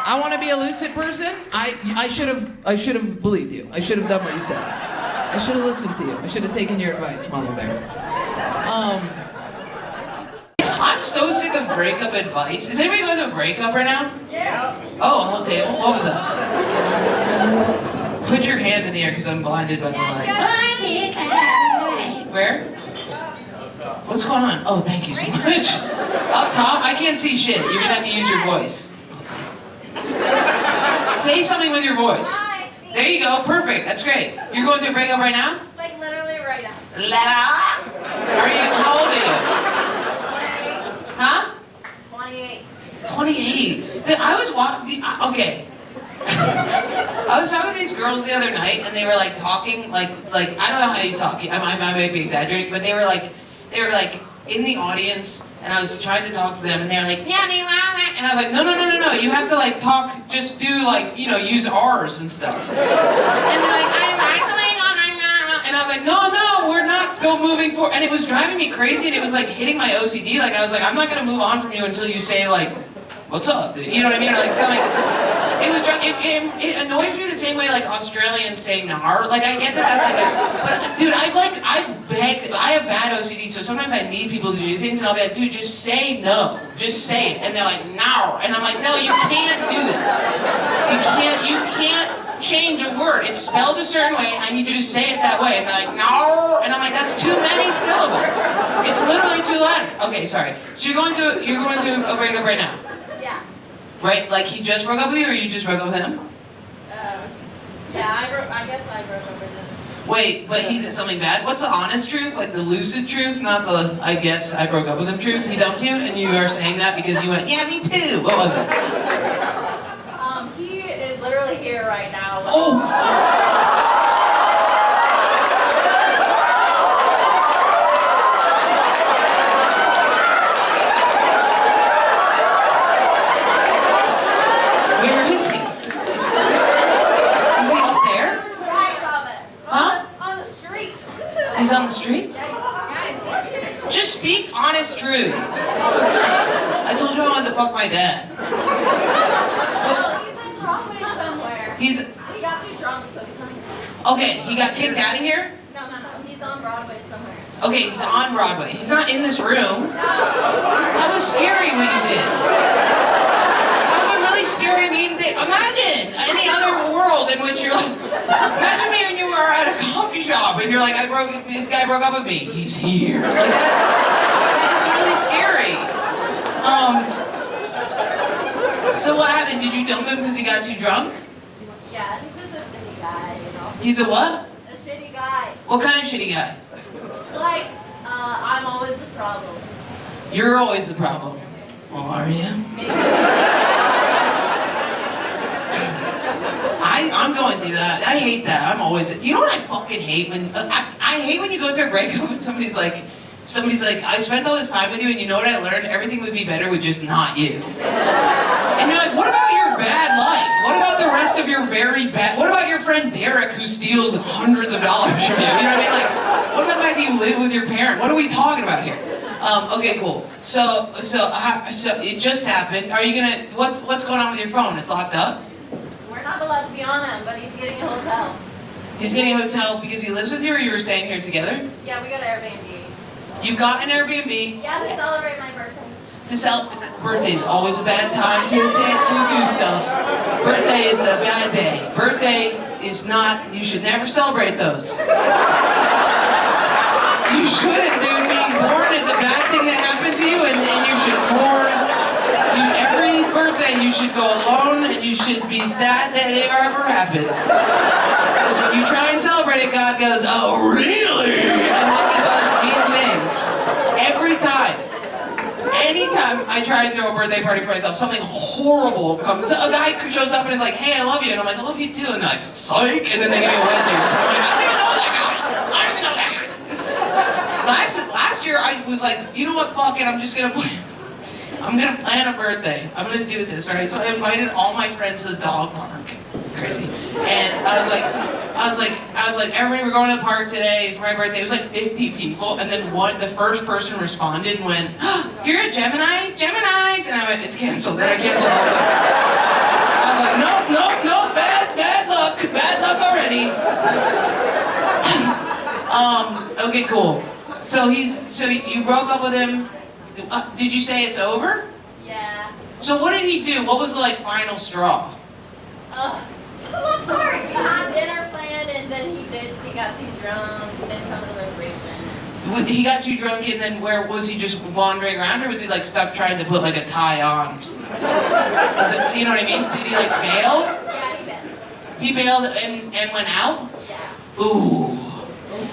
I want to be a lucid person. I should have believed you. I should have done what you said. I should have listened to you. I should have taken your advice, Mama Bear. I'm so sick of breakup advice. Is anybody going through a breakup right now? Yeah. Oh, a whole table? What was that? Put your hand in the air because I'm blinded by the light. Where? What's going on? Oh, thank you so much. Up top? I can't see shit. You're gonna have to use your voice. Say something with your voice. Hi. There you go. Perfect. That's great. You're going through a breakup right now? Like literally right now. How old are you? Huh? 28. 28. I was walking. Okay. I was talking to these girls the other night, and they were like talking like I don't know how you talk. I might be exaggerating, but they were like in the audience, and I was trying to talk to them, and they were like, yeah, and I was like, no, you have to like talk, just do like, you know, use R's and stuff. And they're like, and I was like, no, we're not moving forward. And it was driving me crazy, and it was like hitting my OCD. Like I was like, I'm not gonna move on from you until you say like, what's up, dude? You know what I mean? Or like something. It annoys me the same way like Australians say nar. Like I get that that's like but dude, I have bad OCD, so sometimes I need people to do things, and I'll be like, dude, just say no, just say it, and they're like, no, and I'm like, no, you can't do this. You can't change a word. It's spelled a certain way. I need you to say it that way, and they're like, no, and I'm like, that's too many syllables. It's literally two letters. Okay, sorry. So you're going to a breakup right now. Right, like he just broke up with you, or you just broke up with him? Yeah, I guess I broke up with him. Wait, but he did something bad? What's the honest truth? Like the lucid truth, not the I guess I broke up with him truth? He dumped you, and you are saying that because you went, yeah, me too. What was it? He is literally here right now. Oh! He's on the street? Just speak honest truths. I told you I wanted to fuck my dad. No, he's in Broadway somewhere. He got too drunk, so he's not here. Okay, he got kicked out of here? No, he's on Broadway somewhere. Okay, he's on Broadway. He's not in this room. That was scary what you did. That was a really scary, mean thing. Imagine any other world in which you're like, imagine me when you were at a coffee shop and you're like, this guy broke up with me. He's here. Like that's really scary. So what happened? Did you dump him because he got too drunk? Yeah, he's just a shitty guy, you know. He's a what? A shitty guy. What kind of shitty guy? Like, I'm always the problem. You're always the problem. Well, are you? Maybe. I'm going through that. I hate that. I'm always. You know what I fucking hate when I hate when you go through a breakup and somebody's like, I spent all this time with you, and you know what I learned? Everything would be better with just not you. And you're like, what about your bad life? What about the rest of your very bad? What about your friend Derek who steals hundreds of dollars from you? You know what I mean? Like, what about the fact that you live with your parent? What are we talking about here? Okay, cool. So it just happened. Are you gonna? What's going on with your phone? It's locked up. We're not allowed to be on him, but he's getting a hotel. He's getting a hotel because he lives with you, or you were staying here together? Yeah, we got an Airbnb. You got an Airbnb? Yeah, to celebrate my birthday. Birthday's always a bad time to do stuff. Birthday is a bad day. Birthday is not, you should never celebrate those. You shouldn't, dude. Being born is a bad thing that happened to you, and you should mourn. Every birthday you should go alone, and you should be sad that it ever happened. Because when you try and celebrate it, God goes, oh, really? And then he does mean things. Every time. Anytime I try and throw a birthday party for myself, something horrible comes. A guy shows up and is like, hey, I love you. And I'm like, I love you too. And they're like, psych. And then they give me a wedding. So I'm like, I don't even know that guy. I don't even know that guy. Last year, I was like, you know what, fuck it. I'm gonna plan a birthday. I'm gonna do this, right? So I invited all my friends to the dog park. Crazy. And I was like, everybody, we're going to the park today for my birthday. It was like 50 people, and then the first person responded and went, oh, you're a Gemini? Geminis? And I went, it's canceled. Then I canceled all that. I was like, no, bad luck already. Okay, cool. So you broke up with him. Did you say it's over? Yeah. So what did he do? What was the final straw? It's a long story. We had dinner planned, and then he got too drunk, and then come to the reservation. He got too drunk, and then where was he, just wandering around, or was he stuck trying to put a tie on? You know what I mean? Did he bail? Yeah, he bailed. He bailed and went out? Yeah. Ooh.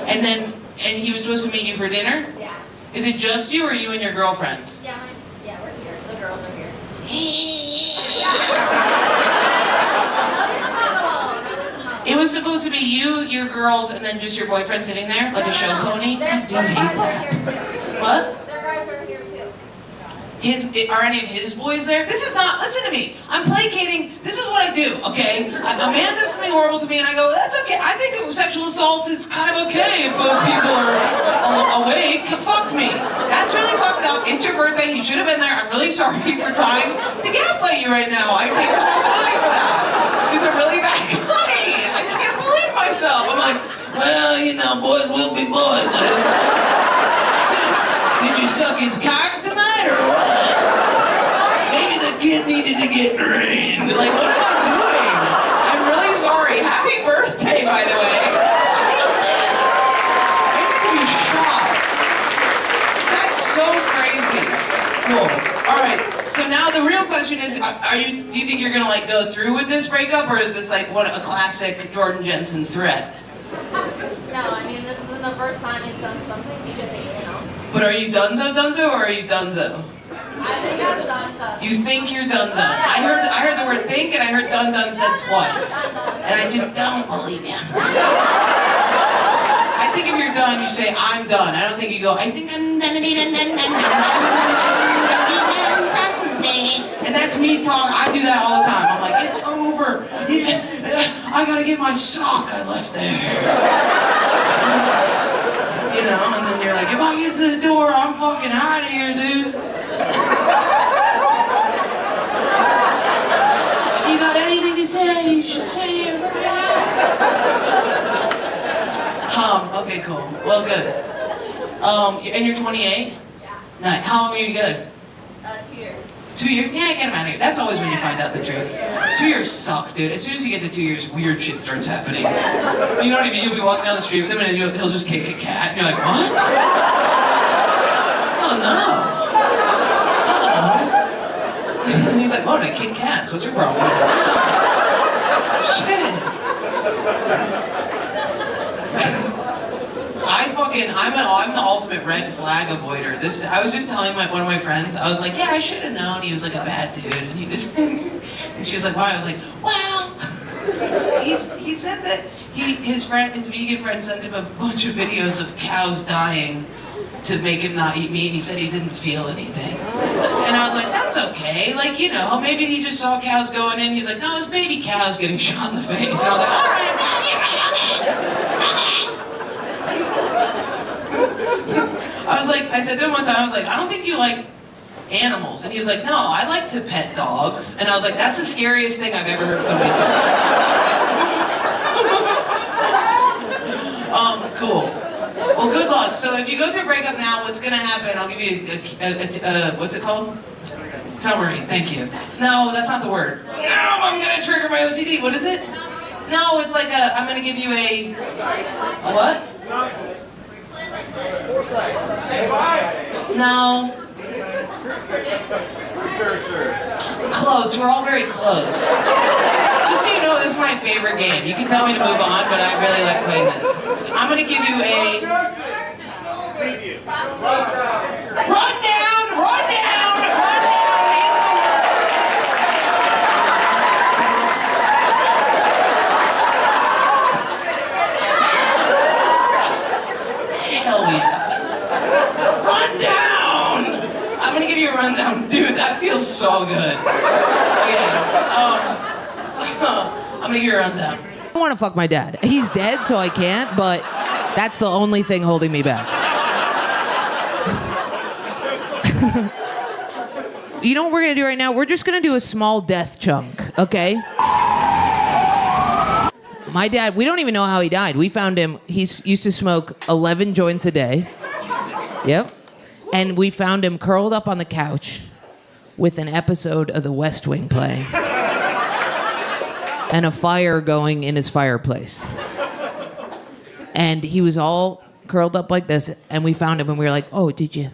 And he was supposed to meet you for dinner? Yeah. Is it just you, or you and your girlfriends? Yeah, we're here. The girls are here. It was supposed to be you, your girls, and then just your boyfriend sitting there, like a show pony? I do hate that. What? Their guys are here too. Are any of his boys there? This is not, listen to me. I'm placating. This is what I do, okay? A man does something horrible to me and I go, that's okay. I think sexual assault is kind of okay if both people are awake. Fuck me. That's really fucked up. It's your birthday. You should have been there. I'm really sorry for trying to gaslight you right now. I take responsibility for that. He's a really bad guy. I can't believe myself. I'm like, well, you know, boys will be boys. Did you suck his cock tonight or what? Maybe the kid needed to get drained. Like, what am I doing? I'm really sorry. Happy birthday, by the way. Jesus. I have to be shocked. That's so crazy. Cool. All right. So now the real question is, do you think you're gonna like go through with this breakup, or is this like a classic Jordan Jensen threat? No, I mean, this isn't the first time he's done something shitty, you know? But are you dunzo or are you dunzo? I think I'm done. You think you're dun. I heard the word think and I heard dun said twice. And I just don't believe you. I think if you're done, you say, I'm done. I don't think you go, I think I'm done. And that's me talking. I do that all the time. I'm like, it's over. Yeah, I gotta get my sock I left there. You know, and then you're like, if I get to the door, I'm fucking out of here, dude. If you got anything to say, you should say it. Okay, cool. Well, good. And you're 28? Yeah. Nice. How long were you together? 2 years. 2 years? Yeah, get him out of here. That's always when you find out the truth. 2 years sucks, dude. As soon as you get to 2 years, weird shit starts happening. You know what I mean? You'll be walking down the street with him and he'll just kick a cat. And you're like, what? Oh, no. Uh-oh. And he's like, oh, I kick cats. What's your problem? Shit. I'm the ultimate red flag avoider. I was just telling one of my friends, I was like, yeah, I should have known he was like a bad dude. And and she was like, why? I was like, well, he said that his vegan friend sent him a bunch of videos of cows dying to make him not eat meat. And he said he didn't feel anything. And I was like, that's okay. Like, you know, maybe he just saw cows going in. He's like, no, it's baby cows getting shot in the face. And I was like, all right, no, you're right. I said to him one time, I was like, I don't think you like animals. And he was like, no, I like to pet dogs. And I was like, that's the scariest thing I've ever heard somebody say. Cool. Well, good luck. So if you go through a breakup now, what's gonna happen, I'll give you what's it called? Summary, thank you. No, that's not the word. No, I'm gonna trigger my OCD. What is it? No, it's like I'm gonna give you a what? No. Close. We're all very close. Just so you know, this is my favorite game. You can tell me to move on, but I really like playing this. I'm gonna give you a rundown. He's the hell yeah. Rundown! I'm gonna give you a rundown. Dude, that feels so good. Okay, I'm gonna give you a rundown. I wanna fuck my dad. He's dead, so I can't, but that's the only thing holding me back. You know what we're gonna do right now? We're just gonna do a small death chunk, okay? My dad, we don't even know how he died. We found him, he used to smoke 11 joints a day. Yep. And we found him curled up on the couch with an episode of The West Wing playing. And a fire going in his fireplace. And he was all curled up like this, and we found him and we were like, oh, did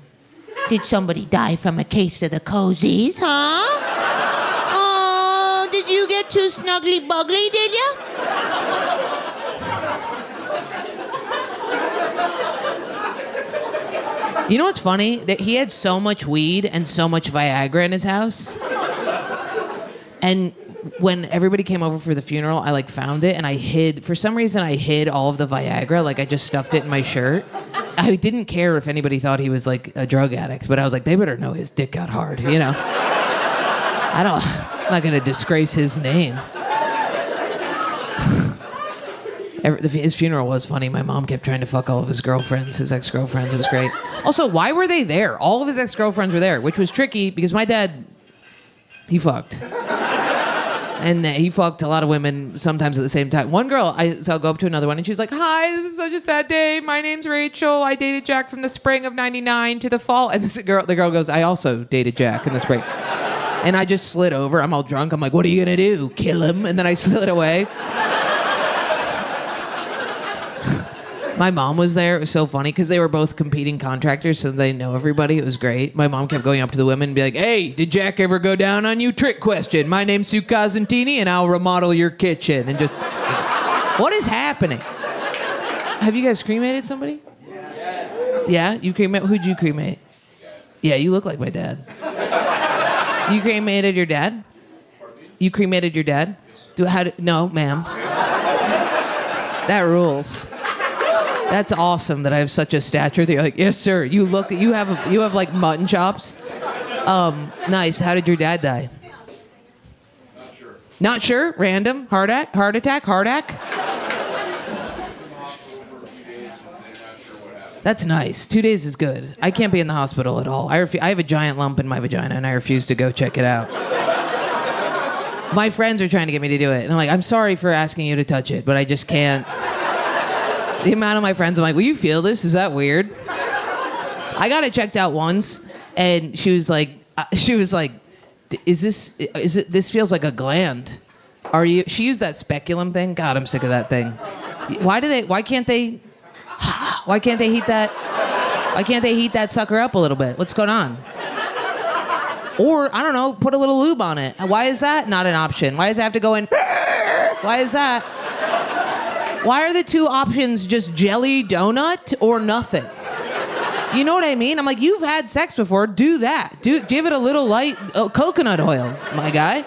somebody die from a case of the cozies, huh? Oh, did you get too snuggly bugly, did you? You know what's funny? That he had so much weed and so much Viagra in his house. And when everybody came over for the funeral, I found it and I hid, for some reason I hid all of the Viagra, I just stuffed it in my shirt. I didn't care if anybody thought he was like a drug addict, but I was like, they better know his dick got hard, you know? I'm not gonna disgrace his name. His funeral was funny. My mom kept trying to fuck all of his girlfriends, his ex-girlfriends. It was great. Also, why were they there? All of his ex-girlfriends were there, which was tricky because my dad, he fucked. And he fucked a lot of women sometimes at the same time. One girl, I'll go up to another one, and she was like, hi, this is such a sad day. My name's Rachel. I dated Jack from the spring of 99 to the fall. And the girl goes, I also dated Jack in the spring. And I just slid over. I'm all drunk. I'm like, what are you going to do? Kill him? And then I slid away. My mom was there. It was so funny because they were both competing contractors, so they know everybody. It was great. My mom kept going up to the women and be like, hey, did Jack ever go down on you? Trick question. My name's Sue Cosentini, and I'll remodel your kitchen. And just, what is happening? Have you guys cremated somebody? Yes. Yeah? You cremated? Who'd you cremate? Yeah, you look like my dad. You cremated your dad? You cremated your dad? No, ma'am. That rules. That's awesome that I have such a stature that you're like, yes, sir. You have like mutton chops. Nice. How did your dad die? Not sure. Not sure? Random? Heart attack? That's nice. 2 days is good. I can't be in the hospital at all. I have a giant lump in my vagina, and I refuse to go check it out. My friends are trying to get me to do it, and I'm like, I'm sorry for asking you to touch it, but I just can't. The amount of my friends, I'm like, will you feel this? Is that weird? I got it checked out once, and she was like, this feels like a gland. She used that speculum thing. God, I'm sick of that thing. Why can't they heat that? Why can't they heat that sucker up a little bit? What's going on? Or, I don't know, put a little lube on it. Why is that not an option? Why does it have to go in? Why is that? Why are the two options just jelly donut or nothing? You know what I mean? I'm like, you've had sex before, do that. Give it a little light coconut oil, my guy.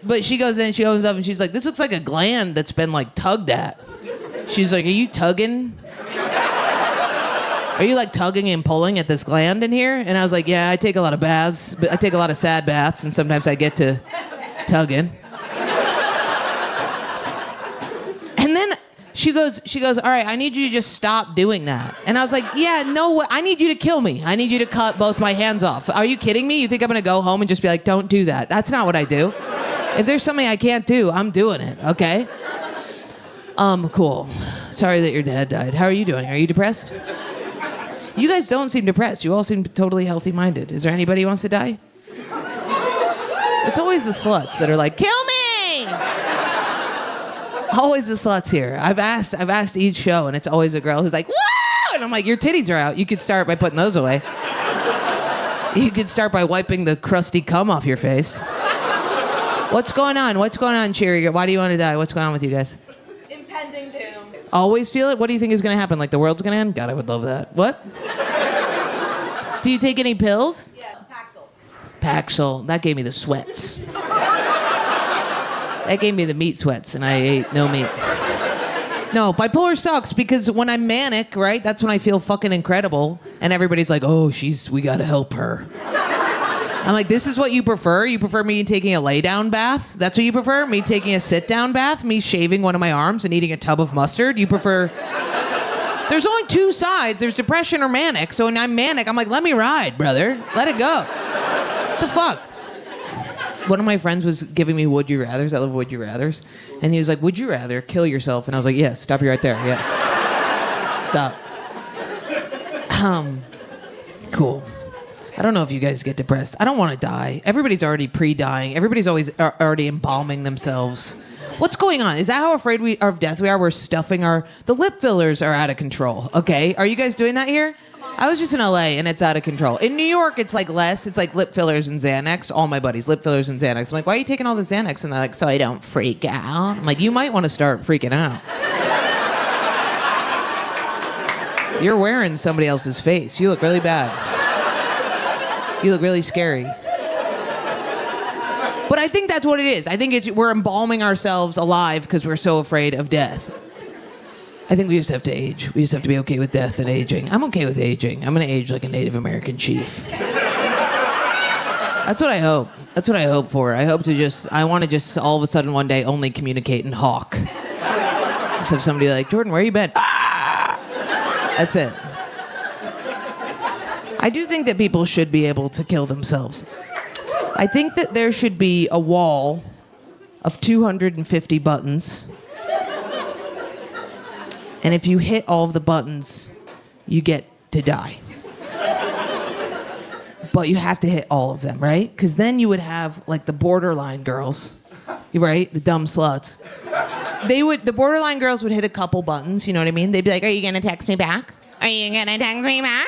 But she goes in, she opens up, and she's like, this looks like a gland that's been like tugged at. She's like, are you tugging? Are you like tugging and pulling at this gland in here? And I was like, yeah, I take a lot of baths, but I take a lot of sad baths, and sometimes I get to tugging. And then she goes, all right, I need you to just stop doing that. And I was like, yeah, no, I need you to kill me. I need you to cut both my hands off. Are you kidding me? You think I'm gonna go home and just be like, don't do that? That's not what I do. If there's something I can't do, I'm doing it, okay? Cool. Sorry that your dad died. How are you doing? Are you depressed? You guys don't seem depressed. You all seem totally healthy-minded. Is there anybody who wants to die? It's always the sluts that are like, kill me! Always the sluts here. I've asked each show, and it's always a girl who's like, woo! And I'm like, your titties are out. You could start by putting those away. You could start by wiping the crusty cum off your face. What's going on? What's going on, Cheery? Why do you want to die? What's going on with you guys? Impending doom. Always feel it? What do you think is going to happen? Like the world's going to end? God, I would love that. What? Do you take any pills? Yeah, Paxil. Paxil. That gave me the sweats. That gave me the meat sweats, and I ate no meat. No, bipolar sucks because when I'm manic, right, that's when I feel fucking incredible, and everybody's like, oh, we gotta help her. I'm like, this is what you prefer? You prefer me taking a lay-down bath? That's what you prefer? Me taking a sit-down bath? Me shaving one of my arms and eating a tub of mustard? You prefer... There's only two sides. There's depression or manic. So when I'm manic, I'm like, let me ride, brother. Let it go. What the fuck? One of my friends was giving me would you rathers. I love would you rathers. And he was like, would you rather kill yourself? And I was like, yes, stop you right there. Yes. Stop. Cool. I don't know if you guys get depressed. I don't want to die. Everybody's already pre-dying. Everybody's always already embalming themselves. What's going on? Is that how afraid we are of death we are? We're stuffing the lip fillers are out of control. Okay. Are you guys doing that here? I was just in LA and it's out of control. In New York, it's like less. It's like lip fillers and Xanax. All my buddies, lip fillers and Xanax. I'm like, why are you taking all the Xanax? And they're like, so I don't freak out. I'm like, you might want to start freaking out. You're wearing somebody else's face. You look really bad. You look really scary. But I think that's what it is. I think we're embalming ourselves alive because we're so afraid of death. I think we just have to age. We just have to be okay with death and aging. I'm okay with aging. I'm gonna age like a Native American chief. That's what I hope. That's what I hope for. I want to just all of a sudden one day only communicate in hawk. Just have somebody like, Jordan, where you been? Ah! That's it. I do think that people should be able to kill themselves. I think that there should be a wall of 250 buttons. And if you hit all of the buttons, you get to die. But you have to hit all of them, right? Because then you would have like the borderline girls, right? The dumb sluts. The borderline girls would hit a couple buttons, you know what I mean? They'd be like, are you gonna text me back? Are you gonna text me back?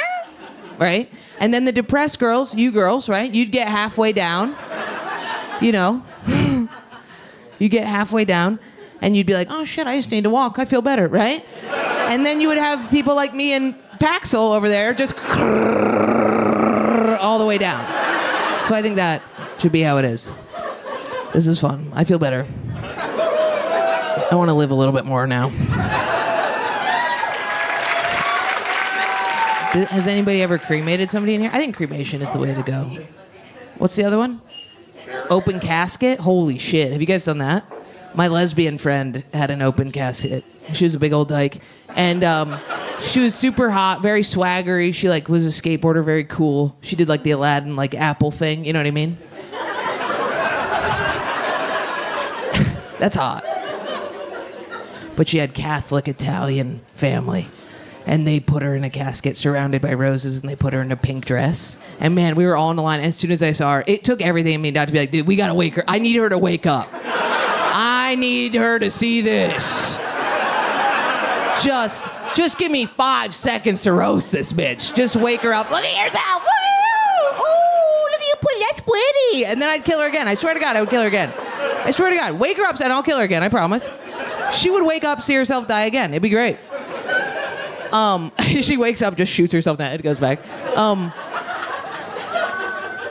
Right? And then the depressed girls, you girls, right? You'd get halfway down, you know? You get halfway down and you'd be like, oh shit, I just need to walk, I feel better, right? And then you would have people like me and Paxil over there just all the way down. So I think that should be how it is. This is fun. I feel better. I want to live a little bit more now. Has anybody ever cremated somebody in here? I think cremation is the way to go. What's the other one? Open casket? Holy shit. Have you guys done that? My lesbian friend had an open casket. She was a big old dyke. And she was super hot, very swaggery. She like was a skateboarder, very cool. She did like the Aladdin like Apple thing, you know what I mean? That's hot. But she had Catholic Italian family. And they put her in a casket surrounded by roses, and they put her in a pink dress. And man, we were all in the line. As soon as I saw her, it took everything in me not to be like, dude, we gotta wake her. I need her to wake up. I need her to see this. Just give me 5 seconds to roast this bitch. Just wake her up. Look at yourself. Look at you. Oh, look at you pretty. That's pretty. And then I'd kill her again. I swear to God, I would kill her again. I swear to God. Wake her up and I'll kill her again. I promise. She would wake up, see herself die again. It'd be great. She wakes up, just shoots herself in the head, goes back.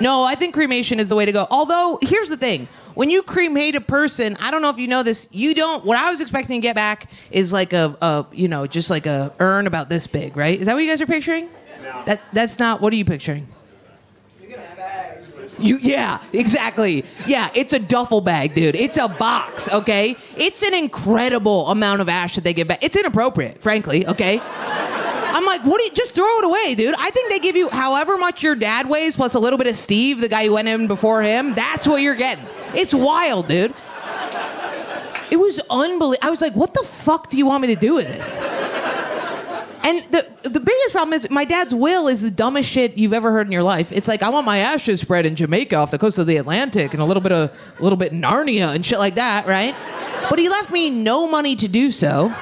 No, I think cremation is the way to go. Although, here's the thing. When you cremate a person, I don't know if you know this, what I was expecting to get back is like just like a urn about this big, right? Is that what you guys are picturing? No. That's not, what are you picturing? Yeah, exactly. Yeah, it's a duffel bag, dude. It's a box, okay? It's an incredible amount of ash that they give back. It's inappropriate, frankly, okay? I'm like, just throw it away, dude. I think they give you however much your dad weighs plus a little bit of Steve, the guy who went in before him. That's what you're getting. It's wild, dude. It was unbelievable. I was like, what the fuck do you want me to do with this? And the biggest problem is my dad's will is the dumbest shit you've ever heard in your life. It's like, I want my ashes spread in Jamaica off the coast of the Atlantic and a little bit Narnia and shit like that, right? But he left me no money to do so.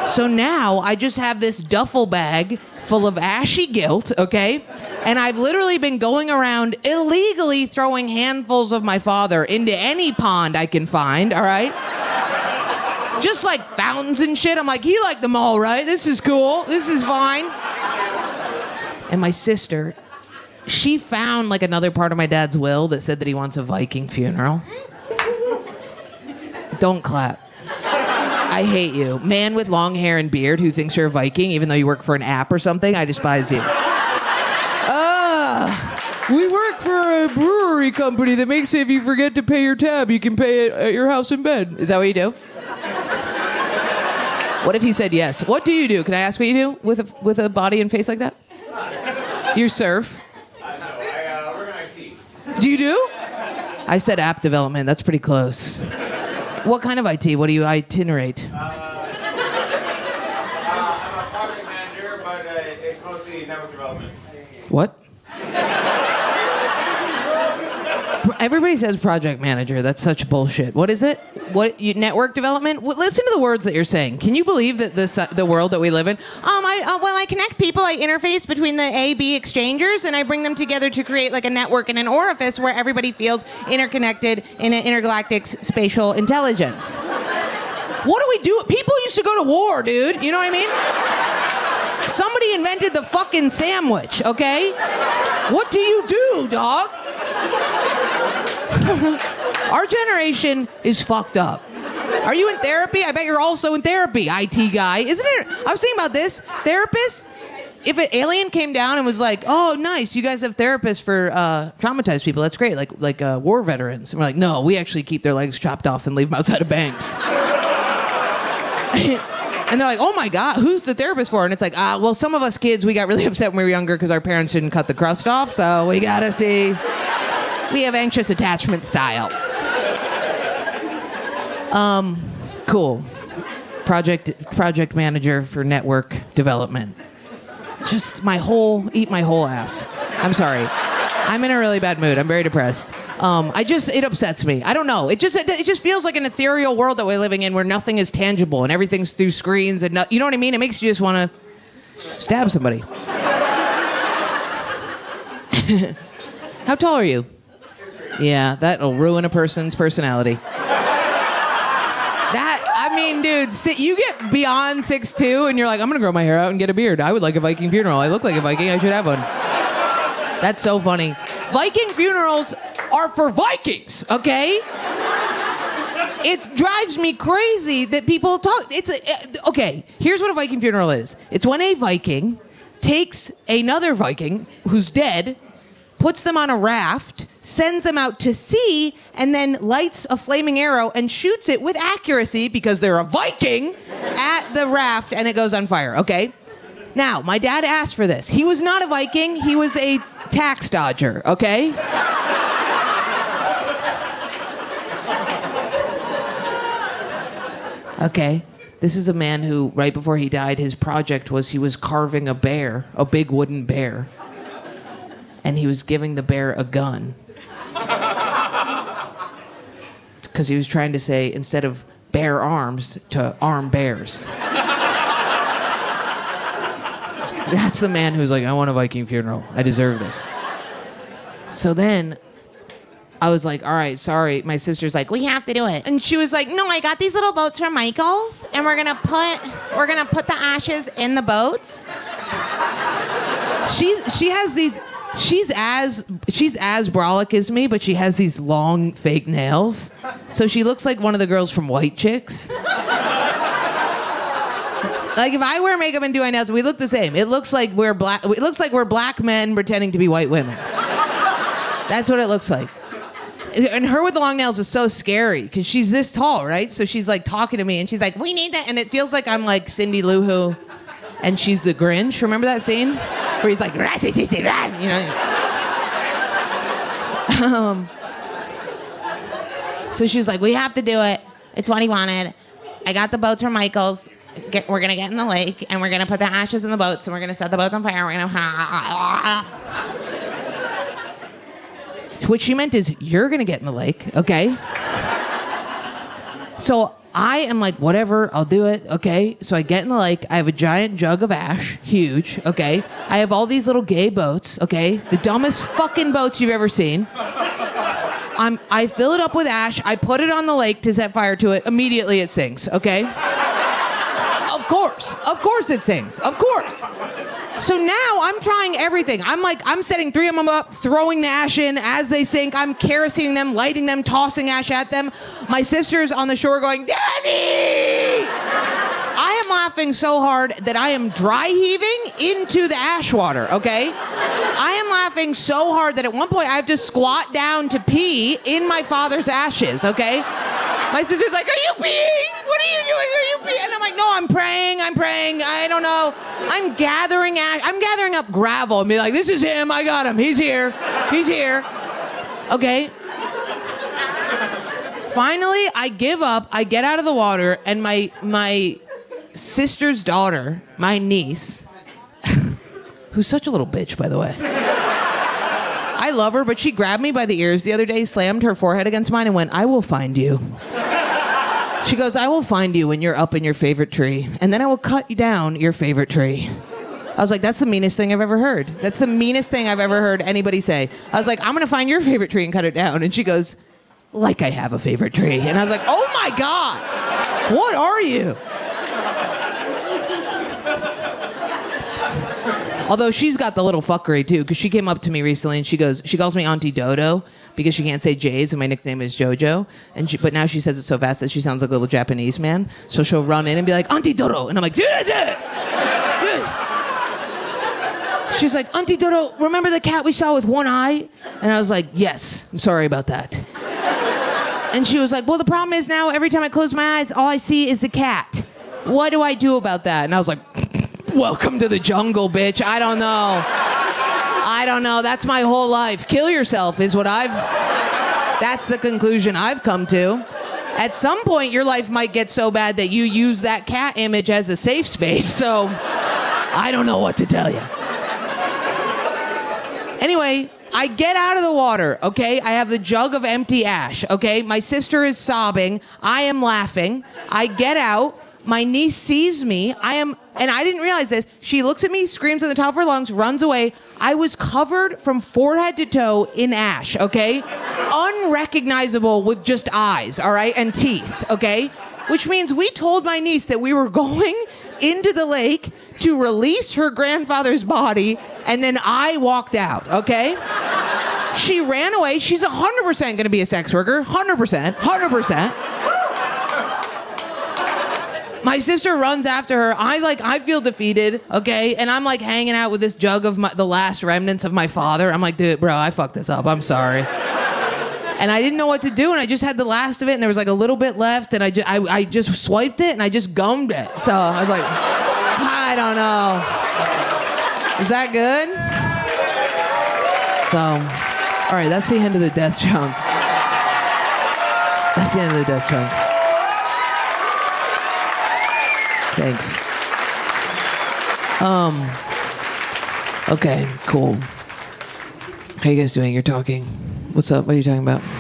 So now I just have this duffel bag full of ashy guilt, okay? And I've literally been going around illegally throwing handfuls of my father into any pond I can find, all right? Just like fountains and shit. I'm like, he liked them all, right? This is cool. This is fine. And my sister, she found like another part of my dad's will that said that he wants a Viking funeral. Don't clap. I hate you. Man with long hair and beard who thinks you're a Viking even though you work for an app or something, I despise you. We work for a brewery company that makes it if you forget to pay your tab, you can pay it at your house in bed. Is that what you do? What if he said yes? What do you do? Can I ask what you do with a body and face like that? You surf? No, I work in IT. Do you do? I said app development. That's pretty close. What kind of IT? What do you itinerate? I'm a project manager, but it's mostly network development. What? Everybody says project manager. That's such bullshit. What is it? Network development? Listen to the words that you're saying. Can you believe that the world that we live in? I connect people. I interface between the A-B exchangers, and I bring them together to create like a network and an orifice where everybody feels interconnected in an intergalactic spatial intelligence. What do we do? People used to go to war, dude. You know what I mean? Somebody invented the fucking sandwich, okay? What do you do, dog? Our generation is fucked up. Are you in therapy? I bet you're also in therapy, IT guy. Isn't it? I was thinking about this. Therapists, if an alien came down and was like, oh, nice, you guys have therapists for traumatized people. That's great, like war veterans. And we're like, no, we actually keep their legs chopped off and leave them outside of banks. And they're like, oh my God, who's the therapist for? And it's like, well, some of us kids, we got really upset when we were younger because our parents didn't cut the crust off, so we gotta see. We have anxious attachment styles. Cool. Project manager for network development. Just eat my whole ass. I'm sorry. I'm in a really bad mood. I'm very depressed. It upsets me. I don't know. It just feels like an ethereal world that we're living in where nothing is tangible and everything's through screens and you know what I mean? It makes you just want to stab somebody. How tall are you? Yeah, that'll ruin a person's personality. Dude, you get beyond 6'2", and you're like, I'm gonna grow my hair out and get a beard. I would like a Viking funeral. I look like a Viking. I should have one. That's so funny. Viking funerals are for Vikings, okay? It drives me crazy that people talk. Okay, here's what a Viking funeral is. It's when a Viking takes another Viking who's dead, puts them on a raft, sends them out to sea, and then lights a flaming arrow and shoots it with accuracy because they're a Viking at the raft and it goes on fire, okay? Now, my dad asked for this. He was not a Viking, he was a tax dodger, okay? Okay, this is a man who, right before he died, his project was he was carving a bear, a big wooden bear. And he was giving the bear a gun. Because he was trying to say, instead of bear arms, to arm bears. That's the man who's like, I want a Viking funeral. I deserve this. So then, I was like, all right, sorry. My sister's like, we have to do it. And she was like, no, I got these little boats from Michael's, and we're gonna put the ashes in the boats. She has these. She's as brolic as me, but she has these long fake nails. So she looks like one of the girls from White Chicks. Like if I wear makeup and do my nails, we look the same. It looks like we're black men pretending to be white women. That's what it looks like. And her with the long nails is so scary because she's this tall, right? So she's like talking to me and she's like, we need that. And it feels like I'm like Cindy Lou Who and she's the Grinch. Remember that scene? Where he's like, you know. So she was like, we have to do it. It's what he wanted. I got the boats from Michael's. We're going to get in the lake, and we're going to put the ashes in the boats, and we're going to set the boats on fire. We're going to... What she meant is, you're going to get in the lake, okay? So I am like, whatever, I'll do it, okay? So I get in the lake. I have a giant jug of ash, huge, okay? I have all these little gay boats, okay? The dumbest fucking boats you've ever seen. I fill it up with ash. I put it on the lake to set fire to it. Immediately it sinks, okay? Of course it sinks. Of course. So now I'm trying everything. I'm setting 3 of them up, throwing the ash in as they sink. I'm kerosening them, lighting them, tossing ash at them. My sister's on the shore going, Daddy! I am laughing so hard that I am dry heaving into the ash water, okay? I am laughing so hard that at one point I have to squat down to pee in my father's ashes, okay? My sister's like, are you peeing? What are you doing? Are you peeing? And I'm like, no, I'm praying. I don't know. I'm gathering ash. I'm gathering up gravel and be like, this is him. I got him. He's here. Okay. Finally, I give up. I get out of the water, and my sister's daughter, my niece, who's such a little bitch, by the way. I love her, but she grabbed me by the ears the other day, slammed her forehead against mine, and went, I will find you. She goes, I will find you when you're up in your favorite tree, and then I will cut down your favorite tree. I was like, that's the meanest thing I've ever heard. That's the meanest thing I've ever heard anybody say. I was like, I'm going to find your favorite tree and cut it down. And she goes, like I have a favorite tree. And I was like, oh my God, what are you? Although she's got the little fuckery too, because she came up to me recently and she calls me Auntie Dodo because she can't say J's and my nickname is JoJo. But now she says it so fast that she sounds like a little Japanese man. So she'll run in and be like, Auntie Dodo. And I'm like, dude, that's it. She's like, Auntie Dodo, remember the cat we saw with one eye? And I was like, yes, I'm sorry about that. And she was like, well, the problem is now every time I close my eyes, all I see is the cat. What do I do about that? And I was like, welcome to the jungle, bitch. I don't know. That's my whole life. Kill yourself is what that's the conclusion I've come to. At some point, your life might get so bad that you use that cat image as a safe space. So I don't know what to tell you. Anyway, I get out of the water, okay? I have the jug of empty ash, okay? My sister is sobbing. I am laughing. I get out. My niece sees me. And I didn't realize this. She looks at me, screams at the top of her lungs, runs away. I was covered from forehead to toe in ash, okay? Unrecognizable with just eyes, all right? And teeth, okay? Which means we told my niece that we were going into the lake to release her grandfather's body, and then I walked out, okay? She ran away. She's 100% going to be a sex worker. 100%. My sister runs after her. I feel defeated, okay? And I'm like hanging out with this jug of the last remnants of my father. I'm like, dude, bro, I fucked this up. I'm sorry. And I didn't know what to do, and I just had the last of it, and there was like a little bit left, and I just swiped it, and I just gummed it. So I was like, I don't know. Is that good? So, all right, that's the end of the death chunk. That's the end of the death chunk. Thanks. Okay, cool. How you guys doing? You're talking. What's up? What are you talking about?